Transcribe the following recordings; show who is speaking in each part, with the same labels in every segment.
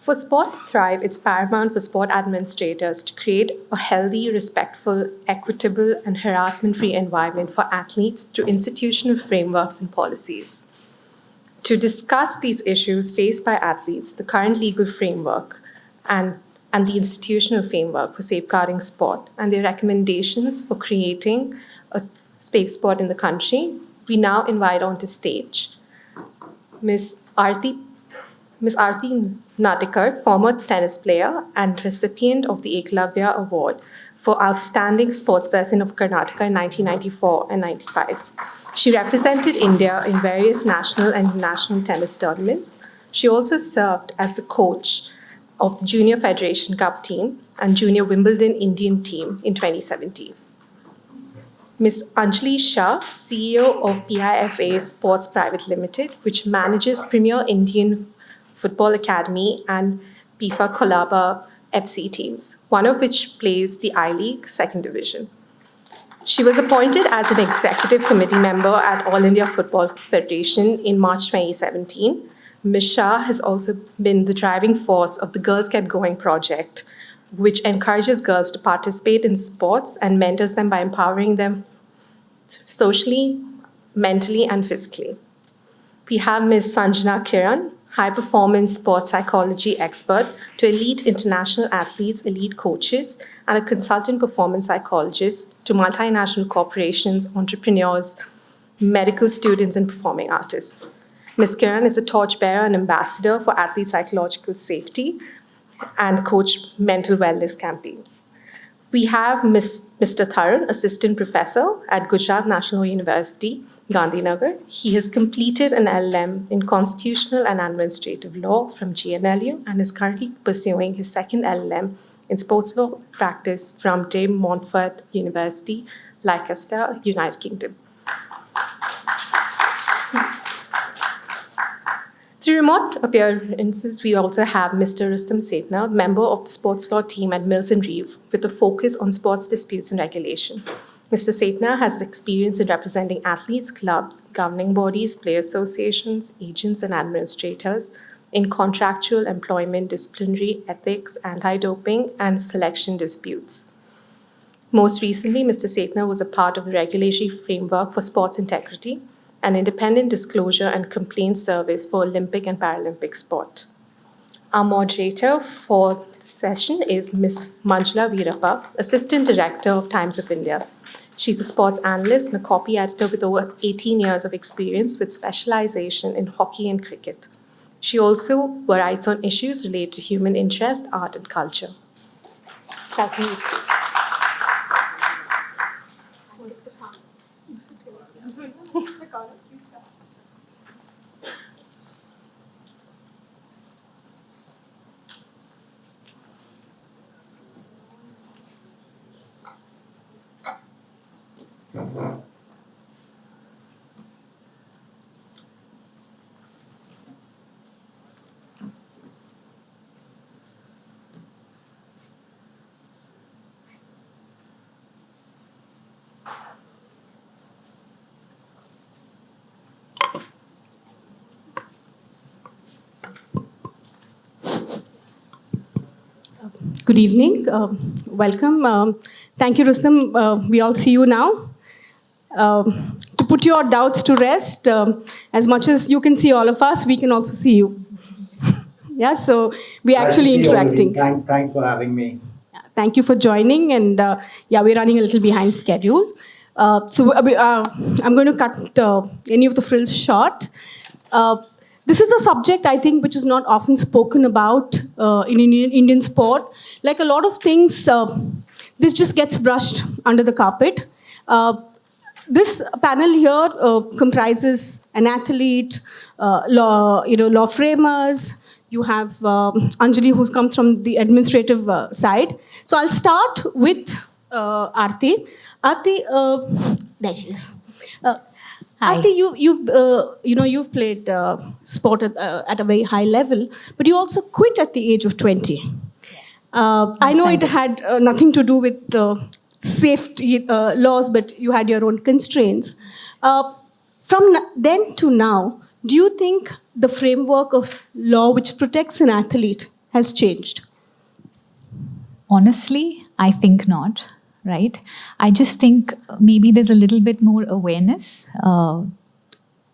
Speaker 1: For sport to thrive, it's paramount for sport administrators to create a healthy, respectful, equitable, and harassment-free environment for athletes through institutional frameworks and policies. To discuss these issues faced by athletes, the current legal framework and the institutional framework for safeguarding sport, and their recommendations for creating a safe sport in the country, we now invite onto stage Ms. Arati Natekar, former tennis player and recipient of the Eklavya Award for Outstanding Sportsperson of Karnataka in 1994 and 95. She represented India in various national and international tennis tournaments. She also served as the coach of the Junior Federation Cup team and Junior Wimbledon Indian team in 2017. Ms. Anjali Shah, CEO of PIFA Sports Private Limited, which manages Premier Indian Football Academy and PIFA Colaba FC teams, one of which plays the I-League Second Division. She was appointed as an executive committee member at All India Football Federation in March 2017. Ms. Shah has also been the driving force of the Girls Get Going project, which encourages girls to participate in sports and mentors them by empowering them socially, mentally, and physically. We have Ms. Sanjana Kiran, high-performance sports psychology expert to elite international athletes, elite coaches, and a consultant performance psychologist to multinational corporations, entrepreneurs, medical students, and performing artists. Ms. Kiran is a torchbearer and ambassador for athlete psychological safety and coach mental wellness campaigns. We have Mr. Tarun, assistant professor at Gujarat National University, Gandhinagar. He has completed an LLM in Constitutional and Administrative Law from GNLU and is currently pursuing his second LLM in Sports Law Practice from De Montfort University, Leicester, United Kingdom. Through remote appearances, we also have Mr. Rustam Sethna, member of the sports law team at Mills and Reeve, with a focus on sports disputes and regulation. Mr. Sethna has experience in representing athletes, clubs, governing bodies, player associations, agents, and administrators in contractual, employment, disciplinary, ethics, anti-doping, and selection disputes. Most recently, Mr. Sethna was a part of the regulatory framework for sports integrity, an independent disclosure and complaint service for Olympic and Paralympic sport. Our moderator for the session is Ms. Manuja Veerappa, Assistant Director of Times of India. She's a sports analyst and a copy editor with over 18 years of experience with specialization in hockey and cricket. She also writes on issues related to human interest, art, and culture. Thank you.
Speaker 2: Good evening. Welcome. Thank you, Rustam. We all see you now. To put your doubts to rest, as much as you can see all of us, we can also see you. Yeah, so we're actually interacting.
Speaker 3: Thanks for having me.
Speaker 2: Thank you for joining. And yeah, we're running a little behind schedule. I'm going to cut any of the frills short. This is a subject, I think, which is not often spoken about in Indian sport. Like a lot of things, this just gets brushed under the carpet. This panel here comprises an athlete, law framers. You have Anjali, who comes from the administrative side. So I'll start with Arati. Arati, there she is.
Speaker 4: Hi.
Speaker 2: Arati, you've played sport at a very high level, but you also quit at the age of 20.
Speaker 4: Yes.
Speaker 2: I know it had nothing to do with safety laws, but you had your own constraints. From then to now, do you think the framework of law which protects an athlete has changed?
Speaker 4: Honestly, I think not, right? I just think maybe there's a little bit more awareness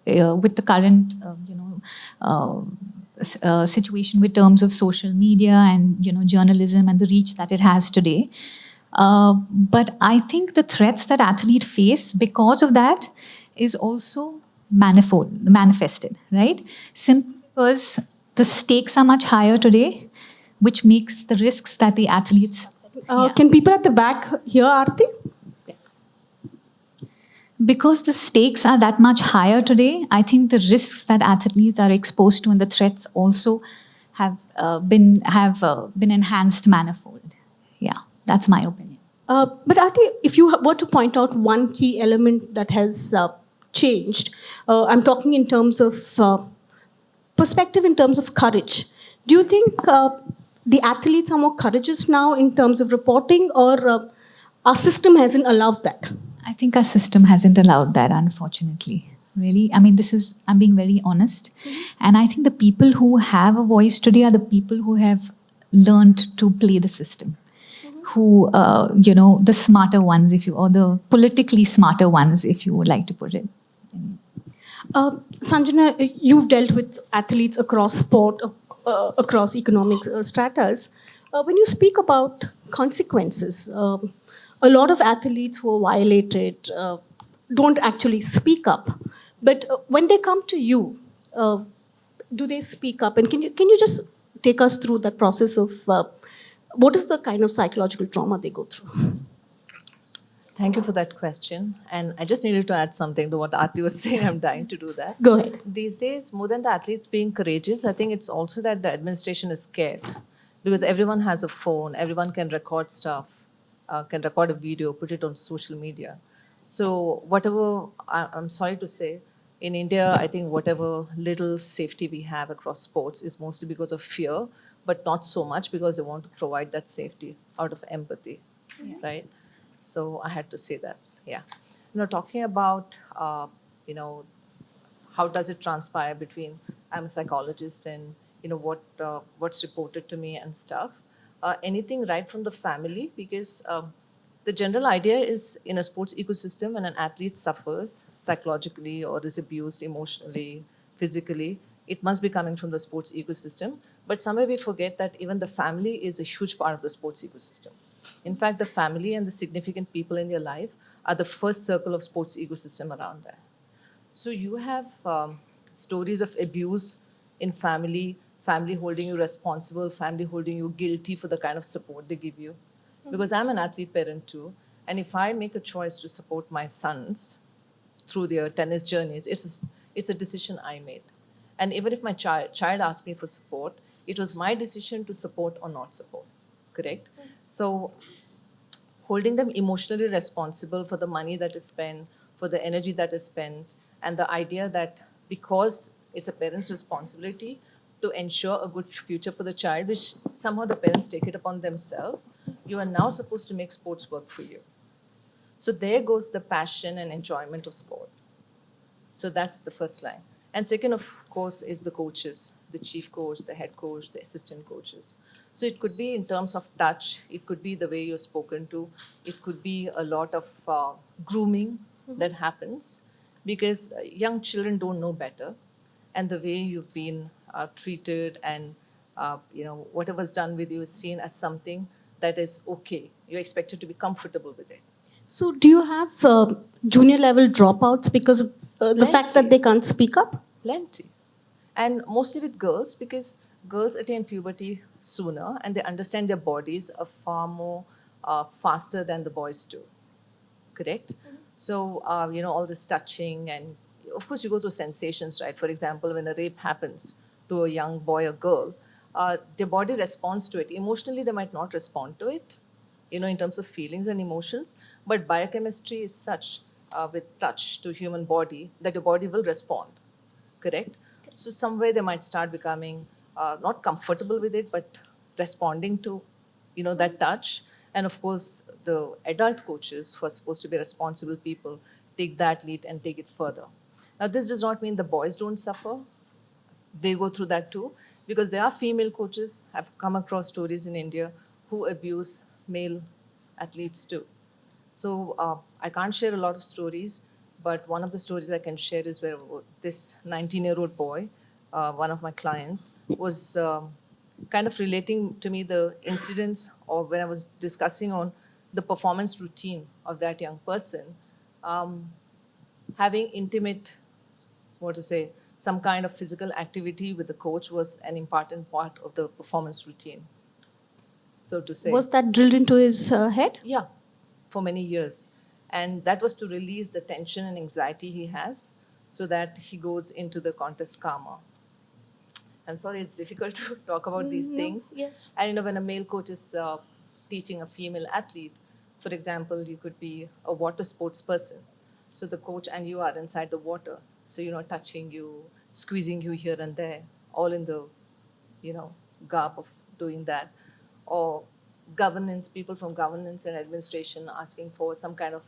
Speaker 4: with the current, situation with terms of social media and, journalism and the reach that it has today. But I think the threats that athletes face because of that is also manifested, right? Simply because the stakes are much higher today, which makes the risks that the athletes. Yeah.
Speaker 2: Can people at the back hear Arati?
Speaker 4: Because the stakes are that much higher today, I think the risks that athletes are exposed to and the threats also have been enhanced manifold. Yeah, that's my opinion.
Speaker 2: But Arati, if you were to point out one key element that has changed, I'm talking in terms of perspective, in terms of courage. Do you think the athletes are more courageous now in terms of reporting, or our system hasn't allowed that?
Speaker 4: I think our system hasn't allowed that, unfortunately. Really, I mean, I'm being very honest. And I think the people who have a voice today are the people who have learned to play the system. Who, the smarter ones, or the politically smarter ones, if you would like to put it.
Speaker 2: Sanjana, you've dealt with athletes across sport, across economic stratas. When you speak about consequences, a lot of athletes who are violated don't actually speak up. But when they come to you, do they speak up? And can you just take us through that process of what is the kind of psychological trauma they go through?
Speaker 3: Thank you for that question. And I just needed to add something to what Arati was saying. I'm dying to do that.
Speaker 2: Go ahead.
Speaker 3: These days, more than the athletes being courageous, I think it's also that the administration is scared because everyone has a phone, everyone can record stuff, can record a video, put it on social media. So, whatever, I'm sorry to say, in India, I think whatever little safety we have across sports is mostly because of fear, but not so much because they want to provide that safety out of empathy, right? So I had to say that. Yeah. Talking about, how does it transpire between I'm a psychologist and, what's reported to me and stuff. Anything right from the family, because the general idea is in a sports ecosystem when an athlete suffers psychologically or is abused emotionally, physically, it must be coming from the sports ecosystem. But somewhere we forget that even the family is a huge part of the sports ecosystem. In fact, the family and the significant people in your life are the first circle of sports ecosystem around that. So you have stories of abuse in family, family holding you responsible, family holding you guilty for the kind of support they give you. Because I'm an athlete parent too, and if I make a choice to support my sons through their tennis journeys, it's a decision I made. And even if my child asked me for support, it was my decision to support or not support. Correct? So holding them emotionally responsible for the money that is spent, for the energy that is spent, and the idea that because it's a parent's responsibility to ensure a good future for the child, which somehow the parents take it upon themselves, you are now supposed to make sports work for you. So there goes the passion and enjoyment of sport. So that's the first line. And second, of course, is the coaches, the chief coach, the head coach, the assistant coaches. So it could be in terms of touch, it could be the way you're spoken to, it could be a lot of grooming that happens because young children don't know better. And the way you've been treated and whatever's done with you is seen as something that is okay. You're expected to be comfortable with it.
Speaker 2: So, do you have junior level dropouts because of the fact that they can't speak up?
Speaker 3: Plenty. And mostly with girls, because girls attain puberty sooner and they understand their bodies are far more faster than the boys do. Correct? So, all this touching and of course you go through sensations, right? For example, when a rape happens to a young boy or girl, their body responds to it. Emotionally, they might not respond to it, in terms of feelings and emotions, but biochemistry is such with touch to human body that your body will respond. Correct? So somewhere they might start becoming not comfortable with it, but responding to, that touch. And of course, the adult coaches who are supposed to be responsible people take that lead and take it further. Now, this does not mean the boys don't suffer. They go through that too, because there are female coaches, have come across stories in India who abuse male athletes too. So I can't share a lot of stories, but one of the stories I can share is where this 19-year-old boy, one of my clients, was kind of relating to me the incidents, or when I was discussing on the performance routine of that young person, having intimate, what to say, some kind of physical activity with the coach was an important part of the performance routine, so to say.
Speaker 2: Was that drilled into his head?
Speaker 3: Yeah, for many years. And that was to release the tension and anxiety he has so that he goes into the contest calmer. I'm sorry, it's difficult to talk about these things.
Speaker 2: Yes.
Speaker 3: And when a male coach is teaching a female athlete, for example, you could be a water sports person. So the coach and you are inside the water. So, touching you, squeezing you here and there, all in the, garb of doing that. Or governance, people from governance and administration asking for some kind of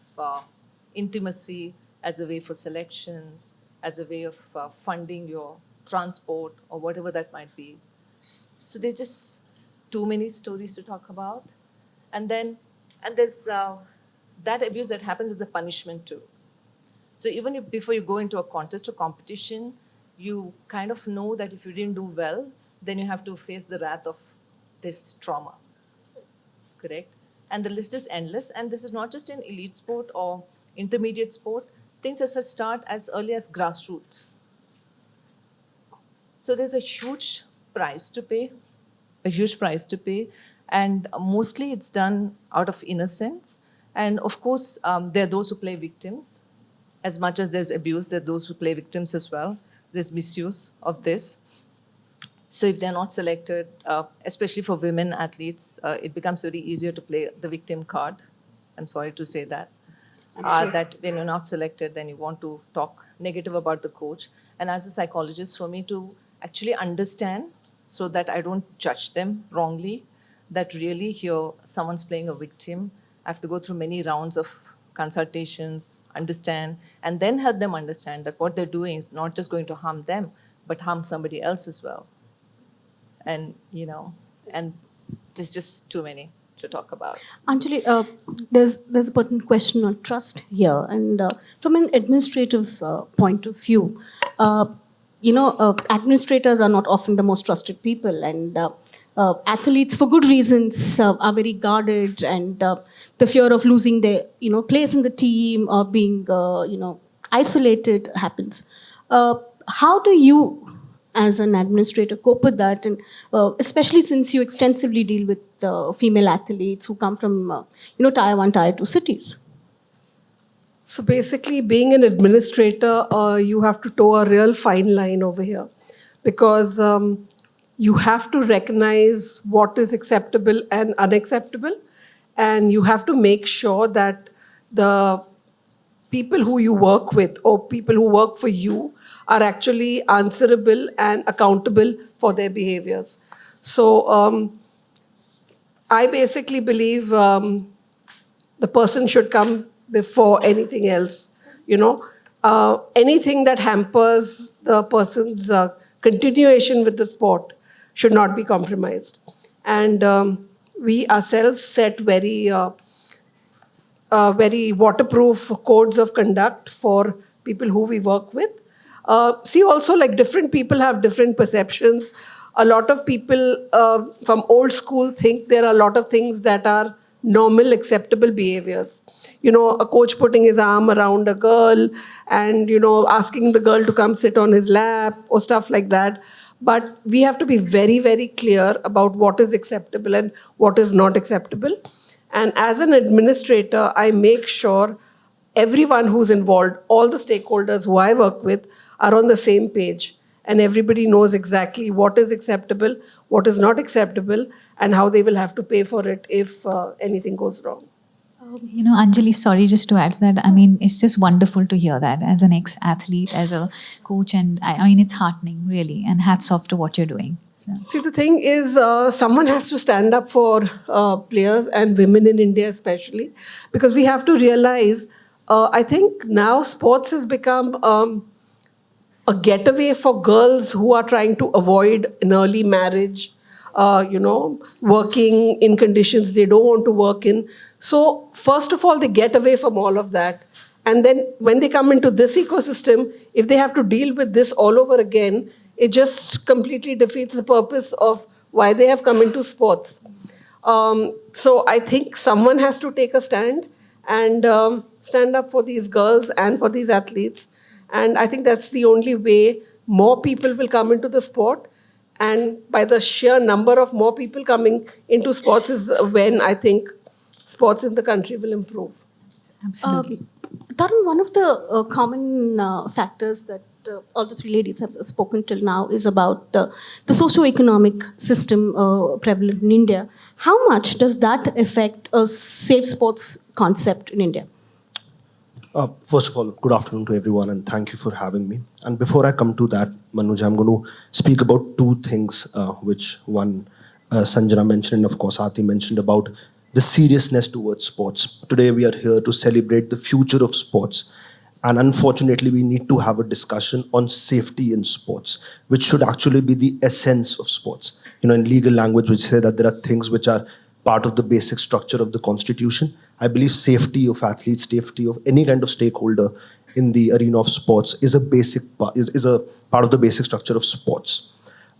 Speaker 3: intimacy as a way for selections, as a way of funding your transport or whatever that might be. So there's just too many stories to talk about. And there's that abuse that happens as a punishment too. So even if before you go into a contest or competition, you kind of know that if you didn't do well, then you have to face the wrath of this trauma. Correct? And the list is endless. And this is not just in elite sport or intermediate sport. Things as such start as early as grassroots. So there's a huge price to pay, and mostly it's done out of innocence. And of course, there are those who play victims. As much as there's abuse, there are those who play victims as well. There's misuse of this. So if they're not selected, especially for women athletes, it becomes very easier to play the victim card. I'm sorry to say that. That when you're not selected, then you want to talk negative about the coach. And as a psychologist, for me to actually understand so that I don't judge them wrongly, that really here someone's playing a victim, I have to go through many rounds of consultations, understand, and then help them understand that what they're doing is not just going to harm them, but harm somebody else as well. And, and there's just too many to talk about.
Speaker 2: Anjali, there's a pertinent question on trust here, and from an administrative point of view, administrators are not often the most trusted people, and athletes, for good reasons, are very guarded, and the fear of losing their place in the team or being isolated happens. How do you, as an administrator, cope with that, and especially since you extensively deal with female athletes who come from tier 1, tier 2 cities?
Speaker 5: So basically, being an administrator, you have to toe a real fine line over here, because you have to recognize what is acceptable and unacceptable, and you have to make sure that the people who you work with or people who work for you are actually answerable and accountable for their behaviors. So I basically believe the person should come before anything else. Anything that hampers the person's continuation with the sport should not be compromised. And we ourselves set very waterproof codes of conduct for people who we work with. Also, like, different people have different perceptions. A lot of people from old school think there are a lot of things that are normal, acceptable behaviors. A coach putting his arm around a girl and, asking the girl to come sit on his lap or stuff like that. But we have to be very, very clear about what is acceptable and what is not acceptable. And as an administrator, I make sure everyone who's involved, all the stakeholders who I work with, are on the same page. And everybody knows exactly what is acceptable, what is not acceptable, and how they will have to pay for it if anything goes wrong.
Speaker 4: Anjali, sorry, just to add to that, it's just wonderful to hear that as an ex-athlete, as a coach, and it's heartening, really, and hats off to what you're doing. So.
Speaker 5: See, the thing is, someone has to stand up for players and women in India especially, because we have to realize, I think now sports has become a getaway for girls who are trying to avoid an early marriage, working in conditions they don't want to work in. So first of all, they get away from all of that. And then when they come into this ecosystem, if they have to deal with this all over again, it just completely defeats the purpose of why they have come into sports. So I think someone has to take a stand and stand up for these girls and for these athletes. And I think that's the only way more people will come into the sport. And by the sheer number of more people coming into sports is when I think sports in the country will improve.
Speaker 4: Absolutely.
Speaker 2: Tarun, one of the common factors that all the three ladies have spoken till now is about the socio-economic system prevalent in India. How much does that affect a safe sports concept in India?
Speaker 6: First of all, good afternoon to everyone and thank you for having me. And before I come to that, Manuja, I'm going to speak about two things, which one Sanjana mentioned and of course Arati mentioned about the seriousness towards sports. Today we are here to celebrate the future of sports. And unfortunately, we need to have a discussion on safety in sports, which should actually be the essence of sports. In legal language, we say that there are things which are part of the basic structure of the constitution. I believe safety of athletes, safety of any kind of stakeholder in the arena of sports is a part of the basic structure of sports.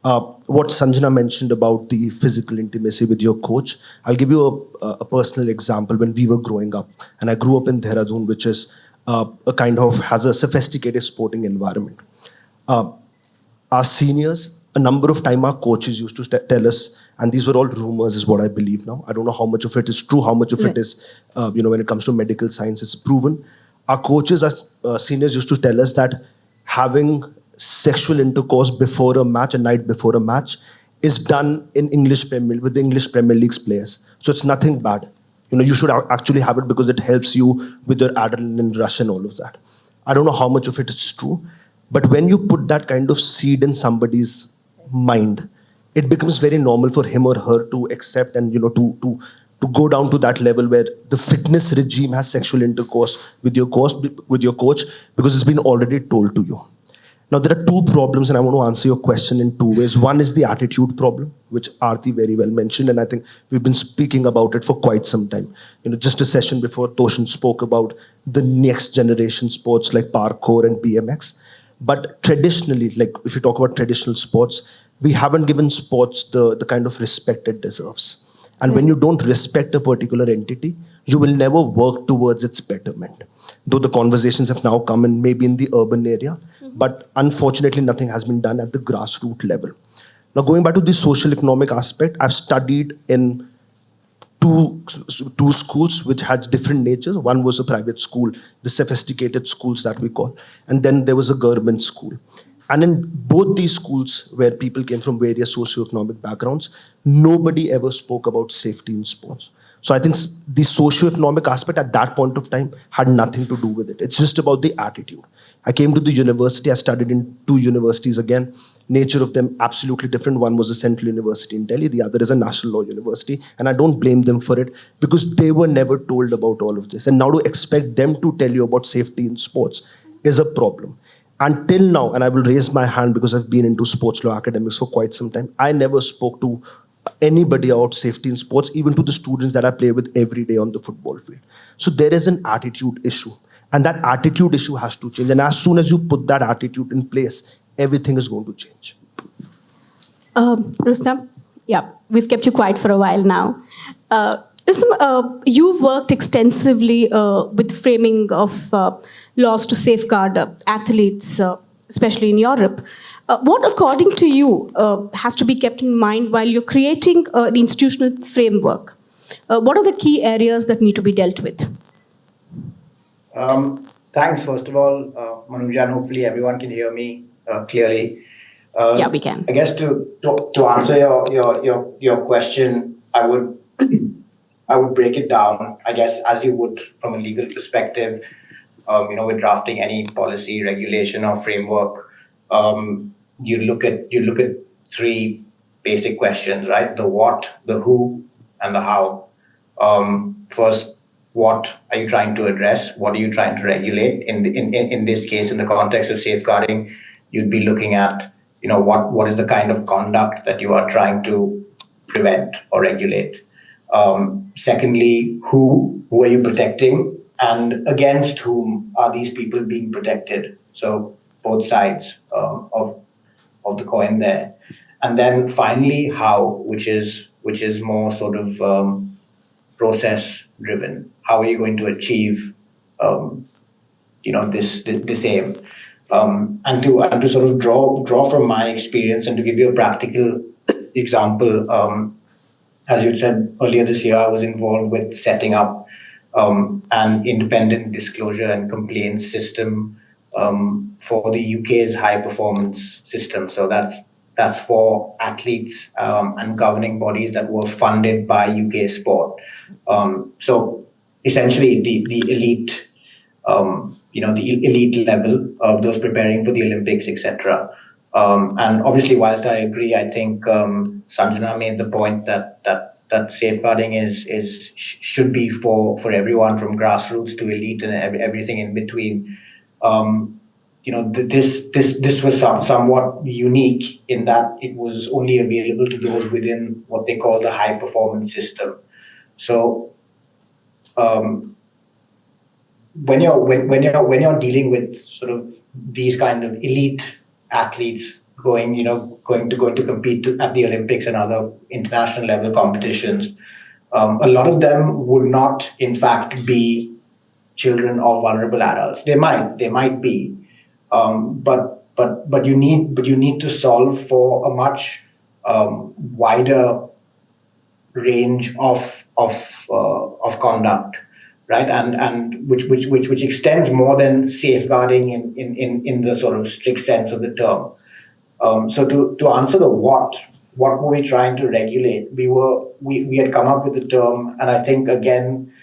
Speaker 6: What Sanjana mentioned about the physical intimacy with your coach, I'll give you a personal example. When we were growing up, and I grew up in Dehradun, which is has a sophisticated sporting environment. Our seniors, a number of time our coaches used to tell us, and these were all rumors is what I believe now. I don't know how much of it is true, how much of it is, when it comes to medical science, it's proven. Our coaches, our seniors used to tell us that having sexual intercourse before a match, a night before a match, is done in with the English Premier League's players. So it's nothing bad. You should actually have it because it helps you with your adrenaline rush and all of that. I don't know how much of it is true, but when you put that kind of seed in somebody's mind, it becomes very normal for him or her to accept and to go down to that level where the fitness regime has sexual intercourse with your coach because it's been already told to you. Now, there are two problems, and I want to answer your question in two ways. One is the attitude problem, which Arati very well mentioned, and I think we've been speaking about it for quite some time. Just a session before, Toshan spoke about the next generation sports like parkour and BMX. But traditionally, like if you talk about traditional sports, we haven't given sports the kind of respect it deserves. And when you don't respect a particular entity, you will never work towards its betterment. Though the conversations have now come in maybe in the urban area, but unfortunately nothing has been done at the grassroots level. Now going back to the social economic aspect, I've studied in two schools which had different natures. One was a private school, the sophisticated schools that we call, and then there was a government school. And in both these schools, where people came from various socioeconomic backgrounds, nobody ever spoke about safety in sports. So I think the socioeconomic aspect at that point of time had nothing to do with it. It's just about the attitude. I came to the university, I studied in two universities again. Nature of them absolutely different. One was a Central University in Delhi, the other is a National Law University. And I don't blame them for it because they were never told about all of this. And now to expect them to tell you about safety in sports is a problem. Until now, and I will raise my hand because I've been into sports law academics for quite some time, I never spoke to anybody about safety in sports, even to the students that I play with every day on the football field. So there is an attitude issue. And that attitude issue has to change. And as soon as you put that attitude in place, everything is going to change.
Speaker 2: Rustam, yeah, we've kept you quiet for a while now. Rustam, you've worked extensively with framing of laws to safeguard athletes, especially in Europe. What, according to you, has to be kept in mind while you're creating an institutional framework? What are the key areas that need to be dealt with?
Speaker 7: Thanks, first of all, Manuja, and hopefully everyone can hear me clearly.
Speaker 2: Yeah, we can.
Speaker 7: I guess to answer your question, I would break it down, I guess, as you would from a legal perspective. With drafting any policy, regulation, or framework, you look at three basic questions, right? The what, the who, and the how. First, what are you trying to address? What are you trying to regulate? In this case, in the context of safeguarding you'd be looking at, what is the kind of conduct that you are trying to prevent or regulate. Secondly, who are you protecting, and against whom are these people being protected? So both sides of the coin there. And then finally, how, which is more sort of process driven. How are you going to achieve this aim? And to sort of draw from my experience and to give you a practical example, as you said earlier this year, I was involved with setting up an independent disclosure and complaints system for the UK's high performance system. So that's for athletes and governing bodies that were funded by UK sport. So essentially, the elite, the elite level of those preparing for the Olympics, etc. And obviously, whilst I agree, I think Sanjana made the point that safeguarding should be for everyone, from grassroots to elite and everything in between. This was somewhat unique in that it was only available to those within what they call the high performance system. So when you're dealing with sort of these kind of elite athletes going to compete at the Olympics and other international level competitions, a lot of them would not, in fact, be children of vulnerable adults. They might be, but you need to solve for a much wider range of conduct, right? And which extends more than safeguarding in the sort of strict sense of the term. So to answer the what were we trying to regulate? We had come up with the term, and I think again,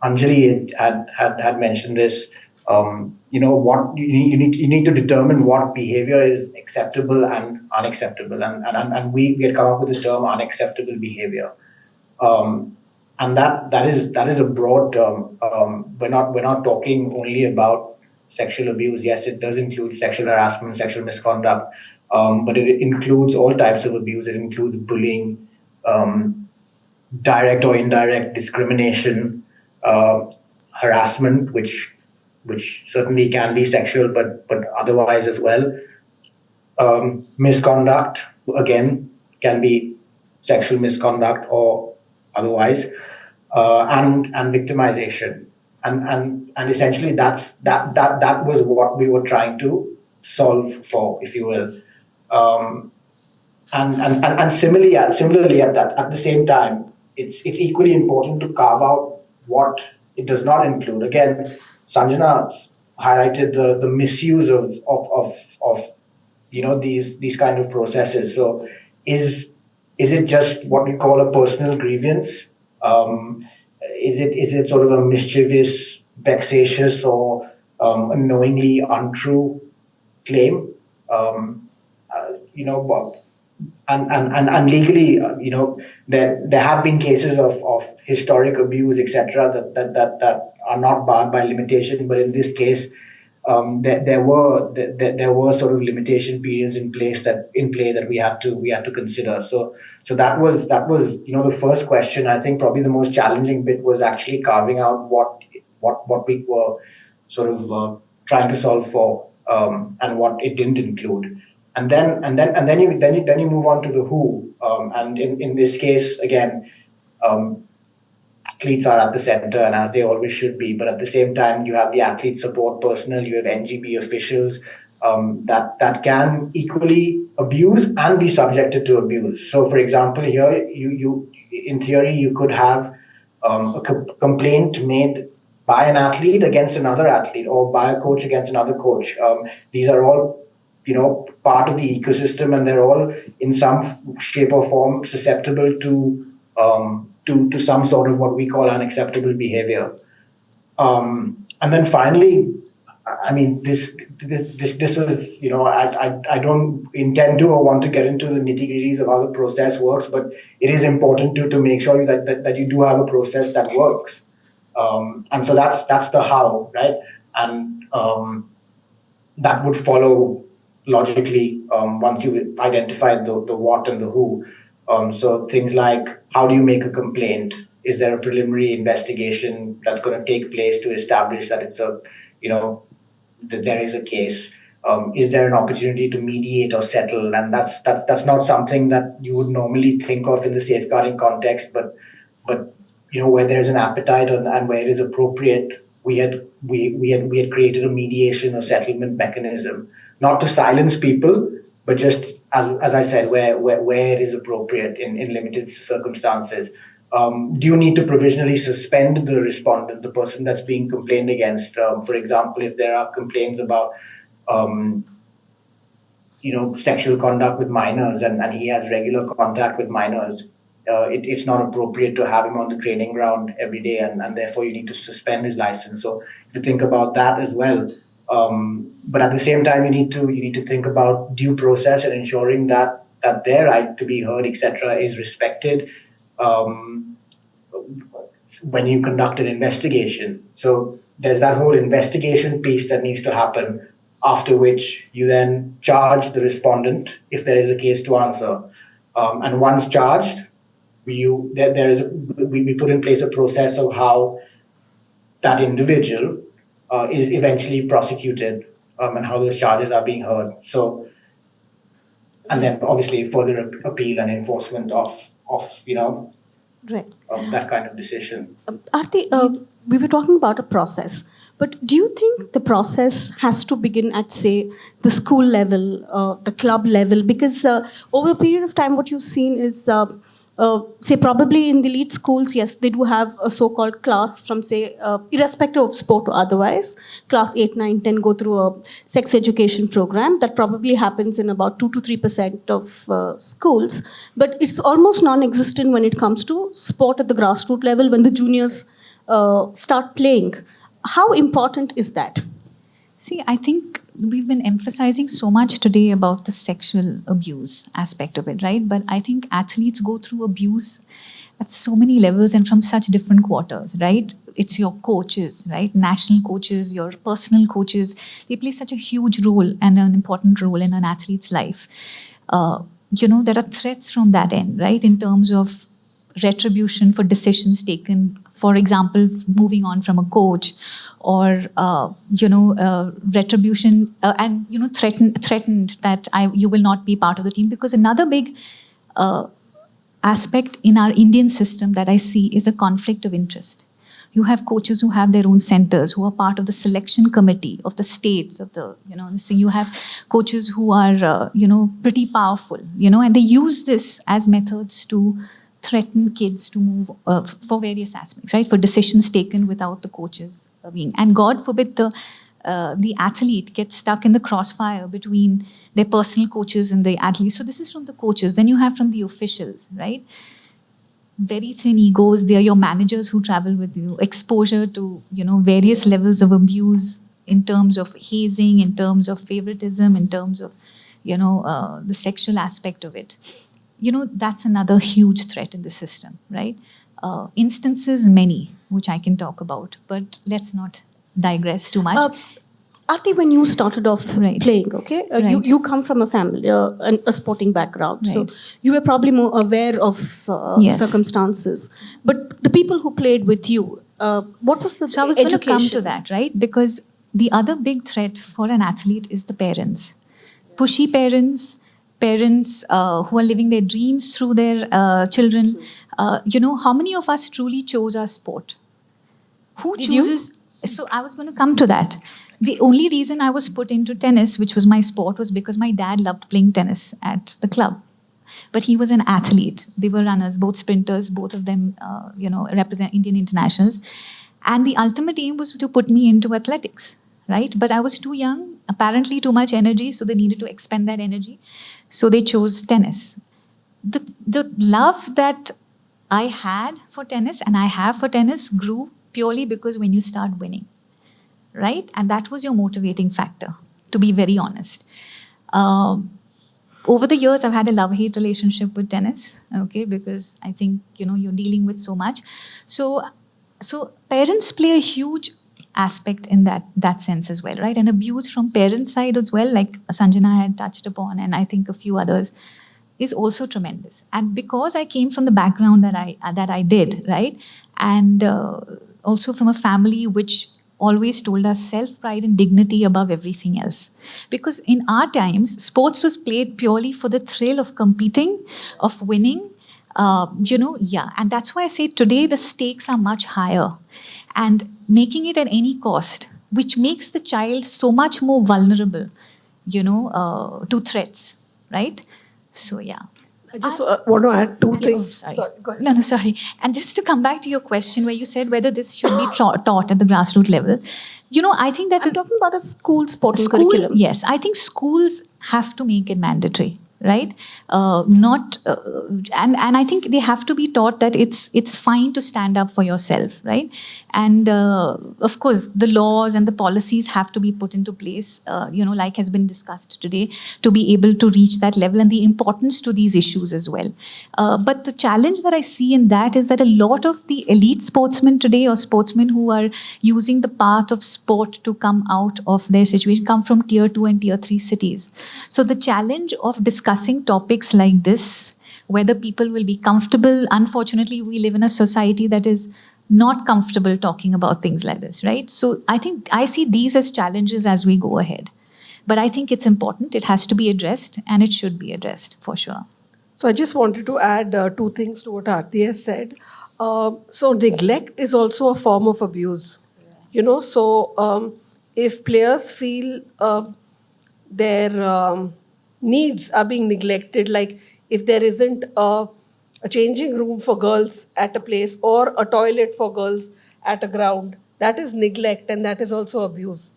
Speaker 7: Anjali had mentioned this. What you need to determine what behavior is acceptable and unacceptable, and we had come up with the term unacceptable behavior. And that is a broad term. We're not talking only about sexual abuse. Yes, it does include sexual harassment, sexual misconduct, but it includes all types of abuse. It includes bullying, direct or indirect discrimination, harassment, which certainly can be sexual, but otherwise as well. Misconduct, again, can be sexual misconduct or otherwise, and victimization, and essentially that was what we were trying to solve for, if you will. And similarly at the same time, it's equally important to carve out what it does not include. Again, Sanjana highlighted the misuse of these kind of processes. So is it just what we call a personal grievance? Is it sort of a mischievous, vexatious, or a knowingly untrue claim? And legally, there have been cases of historic abuse, etc., that are not barred by limitation. But in this case, there were sort of limitation periods in play that we had to consider. So that was the first question. I think probably the most challenging bit was actually carving out what we were sort of trying to solve for, and what it didn't include. And then you move on to the who, and in this case again, athletes are at the center, and as they always should be. But at the same time, you have the athlete support personnel, you have NGB officials that can equally abuse and be subjected to abuse. So, for example, here you in theory you could have a complaint made by an athlete against another athlete, or by a coach against another coach. These are all part of the ecosystem, and they're all in some shape or form susceptible to some sort of what we call unacceptable behavior. And then finally, I mean, this was, I don't intend to or want to get into the nitty-gritties of how the process works, but it is important to make sure that you do have a process that works. And so that's the how, right? And that would follow logically once you identified the what and the who. So things like, how do you make a complaint? Is there a preliminary investigation that's going to take place to establish that it's a, you know, that there is a case? Is there an opportunity to mediate or settle? And that's not something that you would normally think of in the safeguarding context, but where there is an appetite and where it is appropriate, we had created a mediation or settlement mechanism, not to silence people, but just as I said, where it is appropriate in limited circumstances. Do you need to provisionally suspend the respondent, the person that's being complained against? For example, if there are complaints about um, sexual conduct with minors, and he has regular contact with minors, it's not appropriate to have him on the training ground every day, and therefore you need to suspend his license. So if you think about that as well, but at the same time, you need to think about due process and ensuring that their right to be heard, etc., is respected. Um, when you conduct an investigation. So there's that whole investigation piece that needs to happen, after which you then charge the respondent if there is a case to answer. And once charged, we put in place a process of how that individual is eventually prosecuted, and how those charges are being heard. So, and then obviously further appeal and enforcement of
Speaker 2: Right.
Speaker 7: that kind of decision.
Speaker 2: Arti, we were talking about a process, but do you think the process has to begin at, say, the school level, the club level? Because over a period of time, what you've seen is, say, probably in the elite schools, yes, they do have a so-called class from, say, irrespective of sport or otherwise, class 8, 9, 10 go through a sex education program that probably happens in about 2 to 3% of schools. But it's almost non-existent when it comes to sport at the grassroots level when the juniors start playing. How important is that?
Speaker 4: See, I think we've been emphasizing so much today about the sexual abuse aspect of it, right? But I think athletes go through abuse at so many levels and from such different quarters, right? It's your coaches, right? National coaches, your personal coaches. They play such a huge role and an important role in an athlete's life. There are threats from that end, right? In terms of retribution for decisions taken, for example, moving on from a coach, or retribution and threatened that you will not be part of the team. Because another big aspect in our Indian system that I see is a conflict of interest. You have coaches who have their own centers, who are part of the selection committee of the states of the, so you have coaches who are, pretty powerful, and they use this as methods to threaten kids to move for various aspects, right? For decisions taken without the coaches being. And God forbid the athlete gets stuck in the crossfire between their personal coaches and the athletes. So this is from the coaches. Then you have from the officials, right? Very thin egos. They are your managers who travel with you. Exposure to, various levels of abuse in terms of hazing, in terms of favoritism, in terms of, the sexual aspect of it. That's another huge threat in the system, right? Instances many, which I can talk about, but let's not digress too much.
Speaker 2: Arti, when you started off playing, okay,
Speaker 4: Right.
Speaker 2: you come from a family, a sporting background, so
Speaker 4: Right.
Speaker 2: you were probably more aware of
Speaker 4: Yes.
Speaker 2: circumstances. But the people who played with you, what was the
Speaker 4: So I was going to
Speaker 2: education?
Speaker 4: come to that, right? Because the other big threat for an athlete is the parents. Pushy parents who are living their dreams through their children. How many of us truly chose our sport? Who
Speaker 2: Did you?
Speaker 4: chooses? So I was going to come to that. The only reason I was put into tennis, which was my sport, was because my dad loved playing tennis at the club. But he was an athlete. They were runners, both sprinters, both of them, represent Indian internationals. And the ultimate aim was to put me into athletics, right? But I was too young, apparently too much energy, so they needed to expend that energy. So they chose tennis. The love that I had for tennis and I have for tennis grew purely because when you start winning, right? And that was your motivating factor, to be very honest. Over the years, I've had a love-hate relationship with tennis, okay, because I think, you're dealing with so much. So parents play a huge aspect in that sense as well, right? And abuse from parents' side as well, like Sanjana had touched upon, and I think a few others, is also tremendous. And because I came from the background that I did, right, and also from a family which always told us self-pride and dignity above everything else. Because in our times, sports was played purely for the thrill of competing, of winning, and that's why I say today the stakes are much higher, and making it at any cost, which makes the child so much more vulnerable, to threats, right? So yeah.
Speaker 5: I just want to add two things.
Speaker 4: Sorry.
Speaker 5: Go ahead.
Speaker 4: No, sorry. And just to come back to your question where you said whether this should be taught at the grassroots level, I think that
Speaker 2: I'm talking about a school sporting curriculum.
Speaker 4: Yes, I think schools have to make it mandatory, right? Not and I think they have to be taught that it's fine to stand up for yourself, right? And of course, the laws and the policies have to be put into place, like has been discussed today, to be able to reach that level, and the importance to these issues as well. But the challenge that I see in that is that a lot of the elite sportsmen today, or sportsmen who are using the path of sport to come out of their situation, come from tier 2 and tier 3 cities. So the challenge of discussing topics like this, whether people will be comfortable, unfortunately, we live in a society that is not comfortable talking about things like this, right? So I think I see these as challenges as we go ahead. But I think it's important, it has to be addressed, and it should be addressed for sure.
Speaker 5: So I just wanted to add two things to what Arati has said. So neglect is also a form of abuse. If players feel their needs are being neglected, like if there isn't a changing room for girls at a place or a toilet for girls at a ground, that is neglect, and that is also abuse.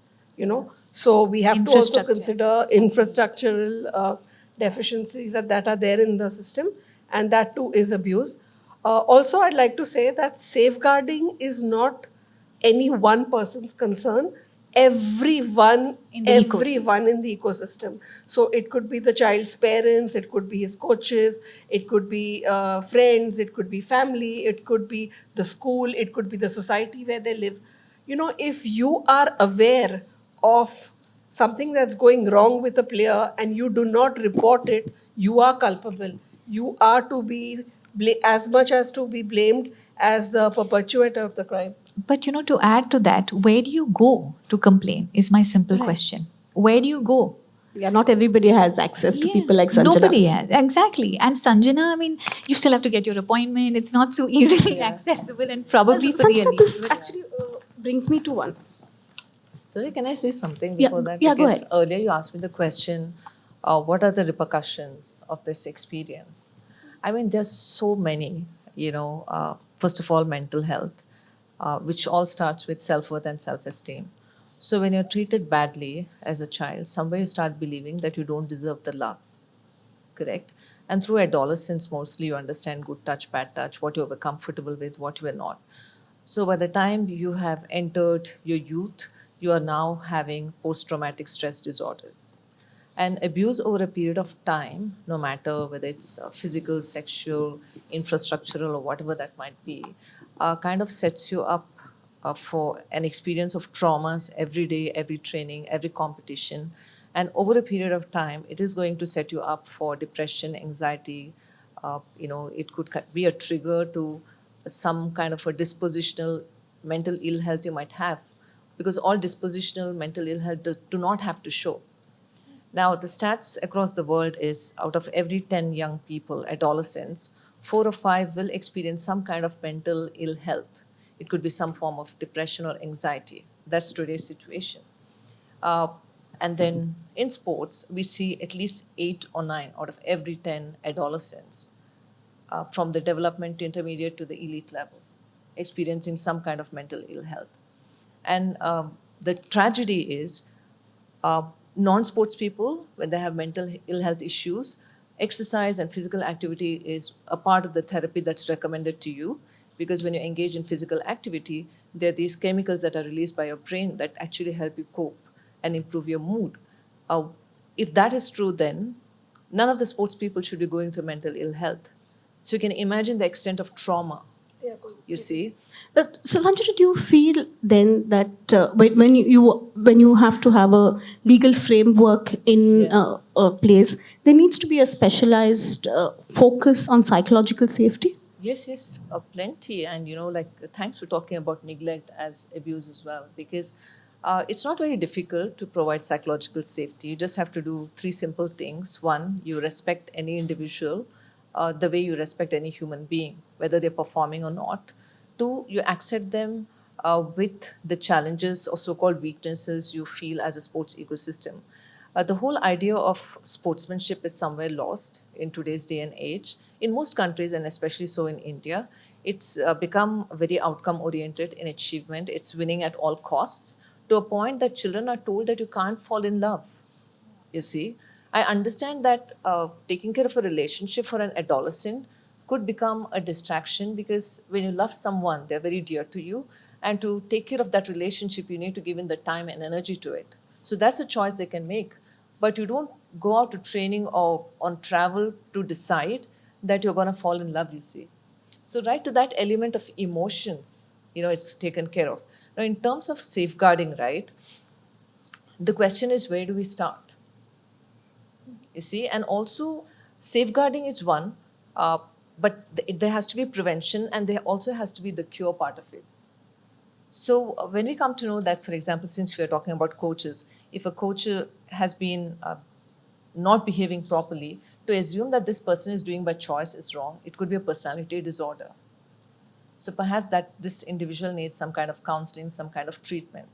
Speaker 5: So we have to also consider infrastructural deficiencies that are there in the system, and that too is abuse. Also, I'd like to say that safeguarding is not any one person's concern. Everyone in the ecosystem. So it could be the child's parents, it could be his coaches, it could be friends, it could be family, it could be the school, it could be the society where they live. If you are aware of something that's going wrong with a player and you do not report it, you are culpable. You are to be as much as to be blamed as the perpetrator of the crime.
Speaker 4: But to add to that, where do you go to complain is my simple question. Where do you go?
Speaker 2: Yeah, not everybody has access to people like Sanjana.
Speaker 4: Nobody has, exactly. And Sanjana, I mean, you still have to get your appointment. It's not so easily accessible, and probably for the
Speaker 2: Sanjana,
Speaker 4: elite.
Speaker 2: this actually brings me to one.
Speaker 3: Sorry, can I say something before that?
Speaker 2: Yeah, go
Speaker 3: Because
Speaker 2: ahead.
Speaker 3: earlier you asked me the question, what are the repercussions of this experience? I mean, there's so many, first of all, mental health, which all starts with self-worth and self-esteem. So when you're treated badly as a child, somewhere you start believing that you don't deserve the love, correct? And through adolescence, mostly you understand good touch, bad touch, what you were comfortable with, what you were not. So by the time you have entered your youth, you are now having post-traumatic stress disorders. And abuse over a period of time, no matter whether it's physical, sexual, infrastructural, or whatever that might be, kind of sets you up for an experience of traumas every day, every training, every competition. And over a period of time, it is going to set you up for depression, anxiety. It could be a trigger to some kind of a dispositional mental ill health you might have, because all dispositional mental ill health do not have to show. Now, the stats across the world is out of every 10 young people, adolescents, 4 or 5 will experience some kind of mental ill health. It could be some form of depression or anxiety. That's today's situation. And then in sports, we see at least 8 or 9 out of every 10 adolescents from the development to intermediate to the elite level, experiencing some kind of mental ill health. And the tragedy is non-sports people, when they have mental ill health issues, exercise and physical activity is a part of the therapy that's recommended to you, because when you engage in physical activity, there are these chemicals that are released by your brain that actually help you cope and improve your mood. If that is true, then none of the sports people should be going through mental ill health. So you can imagine the extent of trauma You see?
Speaker 2: So, Sanjana, do you feel then that when you have to have a legal framework in a place, there needs to be a specialized focus on psychological safety?
Speaker 3: Yes, yes, plenty. And, like, thanks for talking about neglect as abuse as well, because it's not very difficult to provide psychological safety. You just have to do three simple things. One, you respect any individual the way you respect any human being, whether they're performing or not. Two, you accept them with the challenges or so called weaknesses you feel as a sports ecosystem. The whole idea of sportsmanship is somewhere lost in today's day and age. In most countries, and especially so in India, it's become very outcome oriented in achievement. It's winning at all costs to a point that children are told that you can't fall in love. You see, I understand that taking care of a relationship for an adolescent could become a distraction because when you love someone, they're very dear to you. And to take care of that relationship, you need to give in the time and energy to it. So that's a choice they can make. But you don't go out to training or on travel to decide that you're going to fall in love, you see. So, right to that element of emotions, it's taken care of. Now, in terms of safeguarding, right, the question is where do we start? You see, and also safeguarding is one, but there has to be prevention and there also has to be the cure part of it. So when we come to know that, for example, since we are talking about coaches, if a coach has been not behaving properly, to assume that this person is doing by choice is wrong. It could be a personality disorder. So perhaps that this individual needs some kind of counseling, some kind of treatment.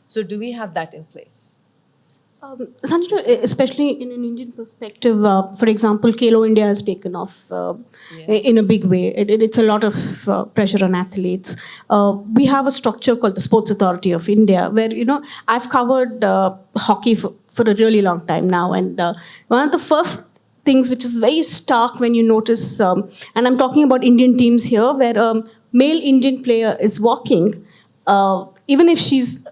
Speaker 3: So do we have that in place?
Speaker 2: Sanjana, especially in an Indian perspective, for example, Kalo India has taken off in a big way. It's a lot of pressure on athletes. We have a structure called the Sports Authority of India, where, I've covered hockey for a really long time now. And one of the first things which is very stark when you notice, and I'm talking about Indian teams here, where a male Indian player is walking, even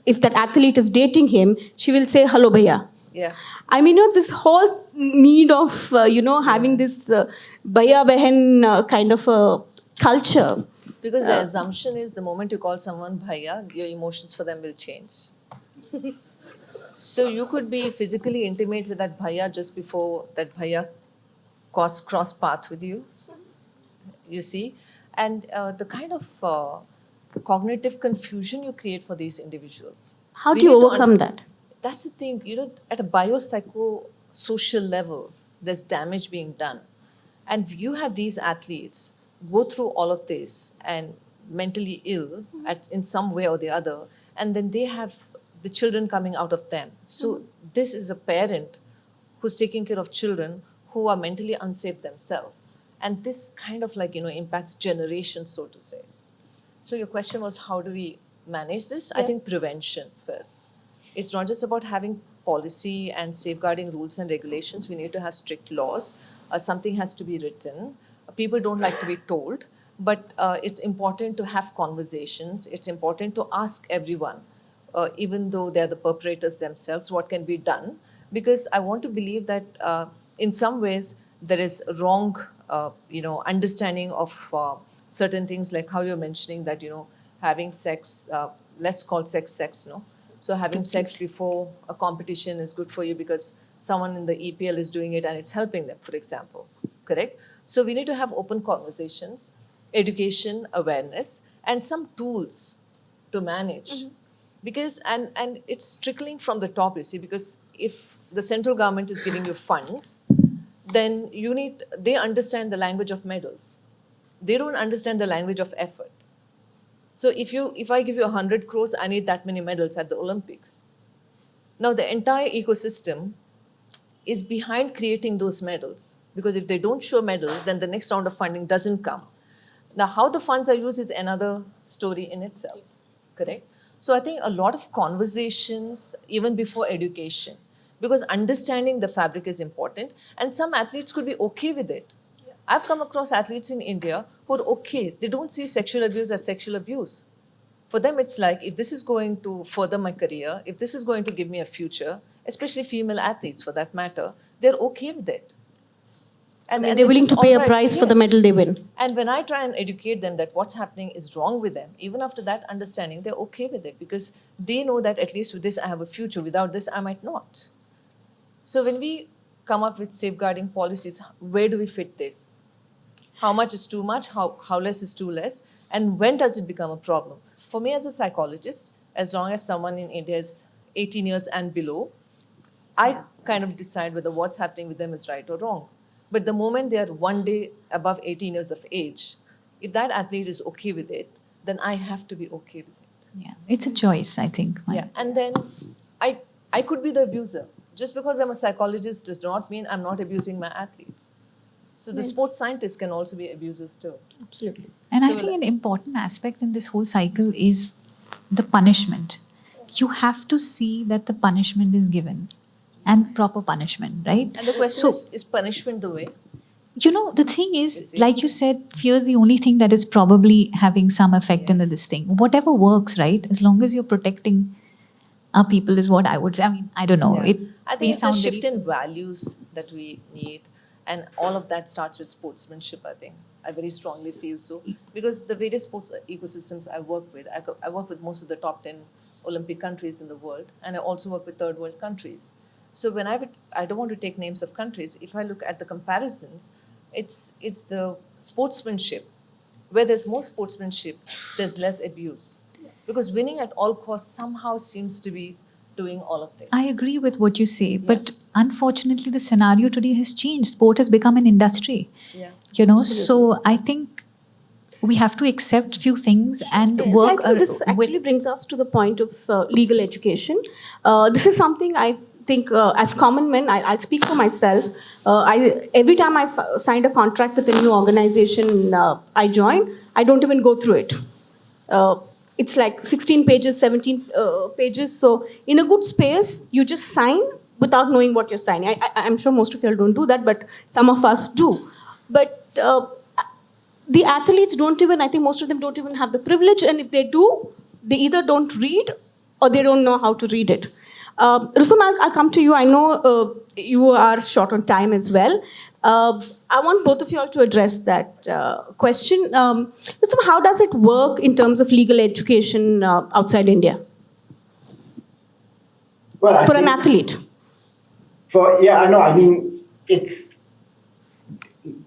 Speaker 2: if that athlete is dating him, she will say, "Hello, bhaiya."
Speaker 3: Yeah.
Speaker 2: I mean, this whole need of, having this bhaiya behan kind of a culture.
Speaker 3: Because the assumption is the moment you call someone bhaiya, your emotions for them will change. So you could be physically intimate with that bhaiya just before that bhaiya cross path with you. You see, and the kind of cognitive confusion you create for these individuals.
Speaker 2: How
Speaker 3: We
Speaker 2: do you
Speaker 3: need to
Speaker 2: overcome that?
Speaker 3: That's the thing, at a biopsychosocial level, there's damage being done. And you have these athletes go through all of this and mentally ill in some way or the other, and then they have the children coming out of them. So this is a parent who's taking care of children who are mentally unsafe themselves. And this kind of impacts generations, so to say. So your question was, how do we manage this? I think prevention first. It's not just about having policy and safeguarding rules and regulations. We need to have strict laws. Something has to be written. People don't like to be told, but it's important to have conversations. It's important to ask everyone, even though they're the perpetrators themselves, what can be done. Because I want to believe that in some ways there is wrong, understanding of certain things, like how you're mentioning that, having sex, let's call sex, no? So having sex before a competition is good for you because someone in the EPL is doing it and it's helping them, for example, correct? So we need to have open conversations, education, awareness, and some tools to manage. Because, and it's trickling from the top, you see, because if the central government is giving you funds, then they understand the language of medals. They don't understand the language of effort. So if I give you 100 crores, I need that many medals at the Olympics. Now the entire ecosystem is behind creating those medals, because if they don't show medals, then the next round of funding doesn't come. Now how the funds are used is another story in itself, correct? So I think a lot of conversations even before education, because understanding the fabric is important, and some athletes could be okay with it. I've come across athletes in India who are okay. They don't see sexual abuse as sexual abuse. For them, it's like, if this is going to further my career, if this is going to give me a future, especially female athletes for that matter, they're okay with it. And,
Speaker 2: They're willing to pay a price for the medal they win.
Speaker 3: And when I try and educate them that what's happening is wrong with them, even after that understanding, they're okay with it because they know that at least with this I have a future. Without this, I might not. So when we come up with safeguarding policies, where do we fit this? How much is too much? How less is too less? And when does it become a problem? For me as a psychologist, as long as someone in India is 18 years and below, I kind of decide whether what's happening with them is right or wrong. But the moment they are one day above 18 years of age, if that athlete is okay with it, then I have to be okay with it.
Speaker 4: Yeah, it's a choice, I think.
Speaker 3: Yeah, and then I could be the abuser. Just because I'm a psychologist does not mean I'm not abusing my athletes. So the sports scientists can also be abusers too.
Speaker 2: Absolutely.
Speaker 4: And
Speaker 3: So
Speaker 4: I think an important aspect in this whole cycle is the punishment. You have to see that the punishment is given and proper punishment, right?
Speaker 3: And the question is punishment the way?
Speaker 4: You know, the thing is, like you said, fear is the only thing that is probably having some effect in this thing. Whatever works, right? As long as you're protecting our people is what I would say. I mean, I don't know.
Speaker 3: Yeah.
Speaker 4: It
Speaker 3: I
Speaker 4: may
Speaker 3: think it's a
Speaker 4: sound
Speaker 3: shift
Speaker 4: very-
Speaker 3: in values that we need. And all of that starts with sportsmanship, I think. I very strongly feel so. Because the various sports ecosystems I work with, I work with most of the top 10 Olympic countries in the world. And I also work with third world countries. So when I don't want to take names of countries. If I look at the comparisons, it's the sportsmanship. Where there's more sportsmanship, there's less abuse. Because winning at all costs somehow seems to be doing all of this.
Speaker 4: I agree with what you say, but unfortunately, the scenario today has changed. Sport has become an industry.
Speaker 3: Yeah.
Speaker 4: You know, so I think we have to accept few things and
Speaker 2: Yes,
Speaker 4: work
Speaker 2: I think this actually brings us to the point of legal education. This is something I think as common men, I'll speak for myself. Every time I signed a contract with a new organization I join, I don't even go through it. It's like 16 pages, 17 pages. So in a good space, you just sign without knowing what you're signing. I'm sure most of you all don't do that, but some of us do. But the athletes don't even, I think most of them don't even have the privilege. And if they do, they either don't read or they don't know how to read it. Rustam, I'll come to you. I know you are short on time as well. I want both of you all to address that question. Rustam, how does it work in terms of legal education outside India
Speaker 7: Well,
Speaker 2: for an athlete?
Speaker 7: I know. I mean, it's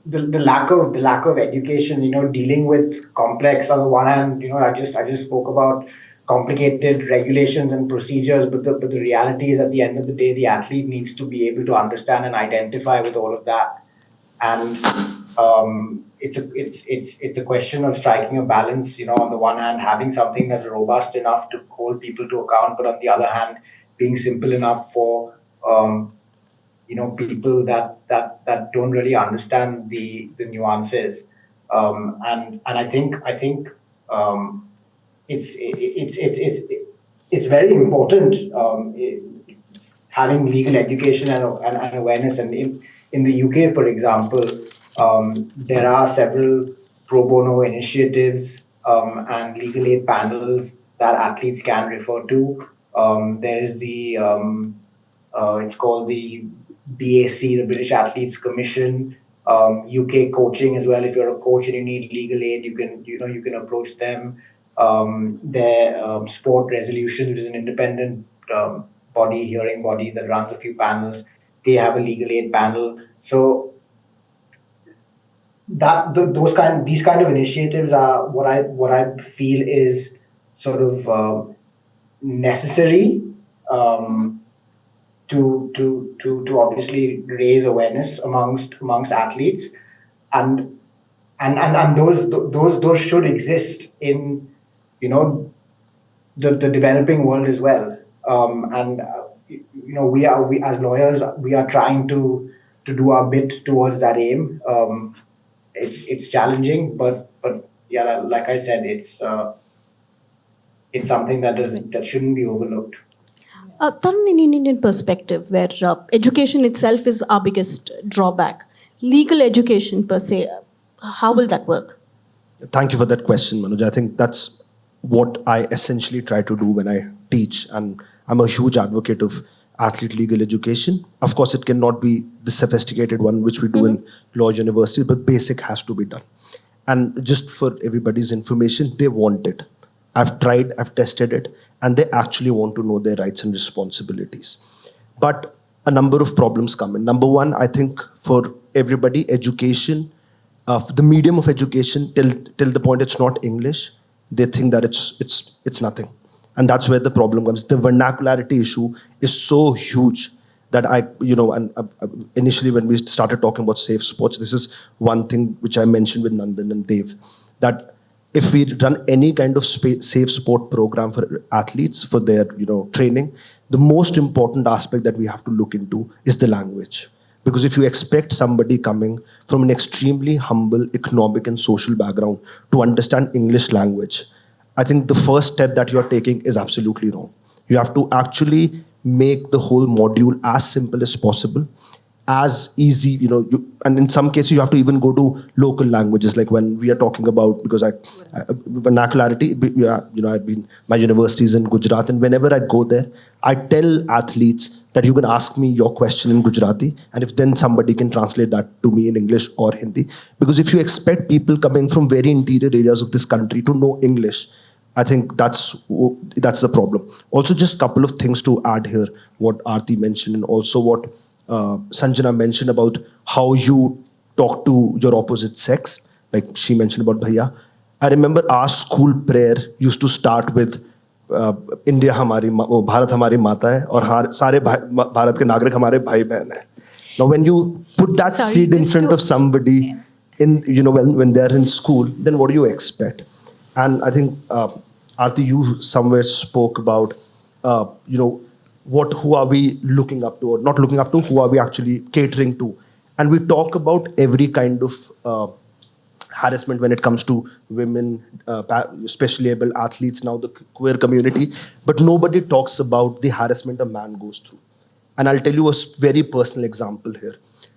Speaker 7: the lack of education. You know, dealing with complex. On the one hand, you know, I just spoke about complicated regulations and procedures, but the reality is, at the end of the day, the athlete needs to be able to understand and identify with all of that. And it's a question of striking a balance. You know, on the one hand, having something that's robust enough to hold people to account, but on the other hand, being simple enough for people that don't really understand the nuances. And I think it's very important having legal education and awareness. And in the UK, for example, there are several pro bono initiatives and legal aid panels that athletes can refer to. There is it's called the BAC, the British Athletes Commission. UK coaching as well. If you're a coach and you need legal aid, you can approach them. Their Sport Resolution, which is an independent hearing body that runs a few panels. They have a legal aid panel. So these kind of initiatives are what I feel is sort of necessary to obviously raise awareness amongst athletes, and those should exist in the developing world as well. We as lawyers, we are trying to do our bit towards that aim. It's challenging, but yeah, like I said, it's something that shouldn't be overlooked.
Speaker 2: Tarun, in an Indian perspective, where education itself is our biggest drawback, legal education per se, how will that work?
Speaker 6: Thank you for that question, Manuja. I think that's what I essentially try to do when I teach, and I'm a huge advocate of athlete legal education. Of course, it cannot be the sophisticated one which we do in law universities, but basic has to be done. And just for everybody's information, they want it. I've tried, I've tested it, and they actually want to know their rights and responsibilities. But a number of problems come in. Number one, I think for everybody, education, the medium of education, till the point it's not English, they think that it's nothing. And that's where the problem comes. The vernacularity issue is so huge that initially when we started talking about safe sports, this is one thing which I mentioned with Nandan and Dev, that if we run any kind of safe sport program for athletes for their training, the most important aspect that we have to look into is the language. Because if you expect somebody coming from an extremely humble economic and social background to understand English language, I think the first step that you're taking is absolutely wrong. You have to actually make the whole module as simple as possible, as easy, and in some cases you have to even go to local languages, like when we are talking about, because vernacularity, my university is in Gujarat, and whenever I go there, I tell athletes that you can ask me your question in Gujarati, and if then somebody can translate that to me in English or Hindi. Because if you expect people coming from very interior areas of this country to know English, I think that's the problem. Also, just a couple of things to add here, what Arati mentioned, and also what Sanjana mentioned about how you talk to your opposite sex. Like she mentioned about Bhaiya. I remember our school prayer used to start with India हमारी भारत हमारी माता है और सारे भारत के नागरिक हमारे भाई बहन हैं. Now when you put that seed in front of somebody in when they're in school, then what do you expect? And I think Arti, you somewhere spoke about who are we looking up to or not looking up to, who are we actually catering to. And we talk about every kind of harassment when it comes to women, especially able athletes, now the queer community, but nobody talks about the harassment a man goes through. And I'll tell you a very personal example here.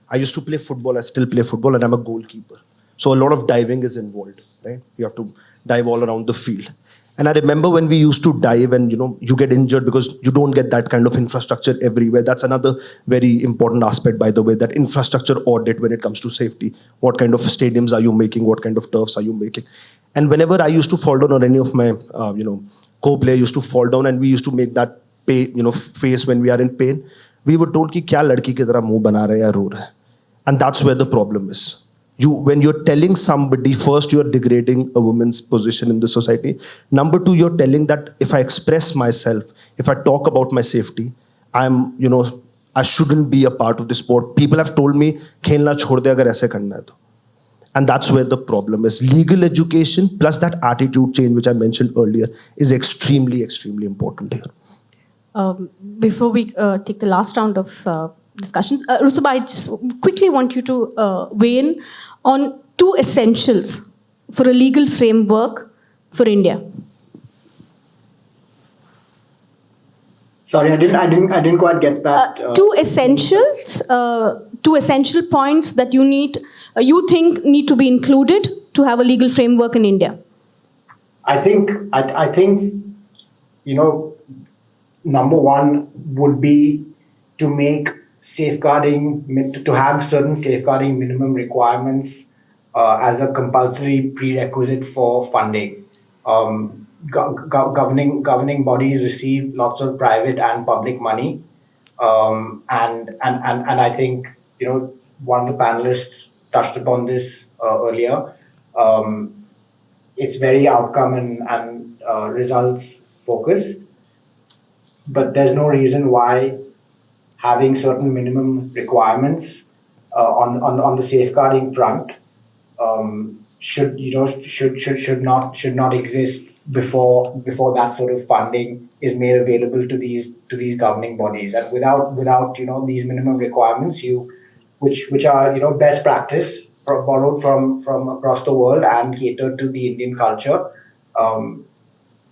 Speaker 6: I used to play football, I still play football, and I'm a goalkeeper. So a lot of diving is involved, right? You have to dive all around the field. And I remember when we used to dive and, you get injured because you don't get that kind of infrastructure everywhere. That's another very important aspect, by the way, that infrastructure audit when it comes to safety. What kind of stadiums are you making? What kind of turfs are you making? And whenever I used to fall down or any of my, co-player used to fall down and we used to make that face when we are in pain, we were told कि क्या लड़की की तरह मुंह बना रहा है या रो रहा है. And that's where the problem is. When you're telling somebody, first you're degrading a woman's position in the society. Number two, you're telling that if I express myself, if I talk about my safety, I shouldn't be a part of the sport. People have told me, खेलना छोड़ दे अगर ऐसे करना है तो. And that's where the problem is. Legal education plus that attitude change, which I mentioned earlier, is extremely, extremely important here.
Speaker 2: Before we take the last round of discussions, Rustam, I just quickly want you to weigh in on two essentials for a legal framework for India.
Speaker 7: Sorry, I didn't quite get that.
Speaker 2: Two essential points that you think need to be included to have a legal framework in India.
Speaker 7: I think number one would be to make to have certain safeguarding minimum requirements as a compulsory prerequisite for funding. Governing bodies receive lots of private and public money, and I think one of the panelists touched upon this earlier. It's very outcome and results focused, but there's no reason why having certain minimum requirements on the safeguarding front should not exist before that sort of funding is made available to these governing bodies. And without these minimum requirements, which are best practice borrowed from across the world and catered to the Indian culture,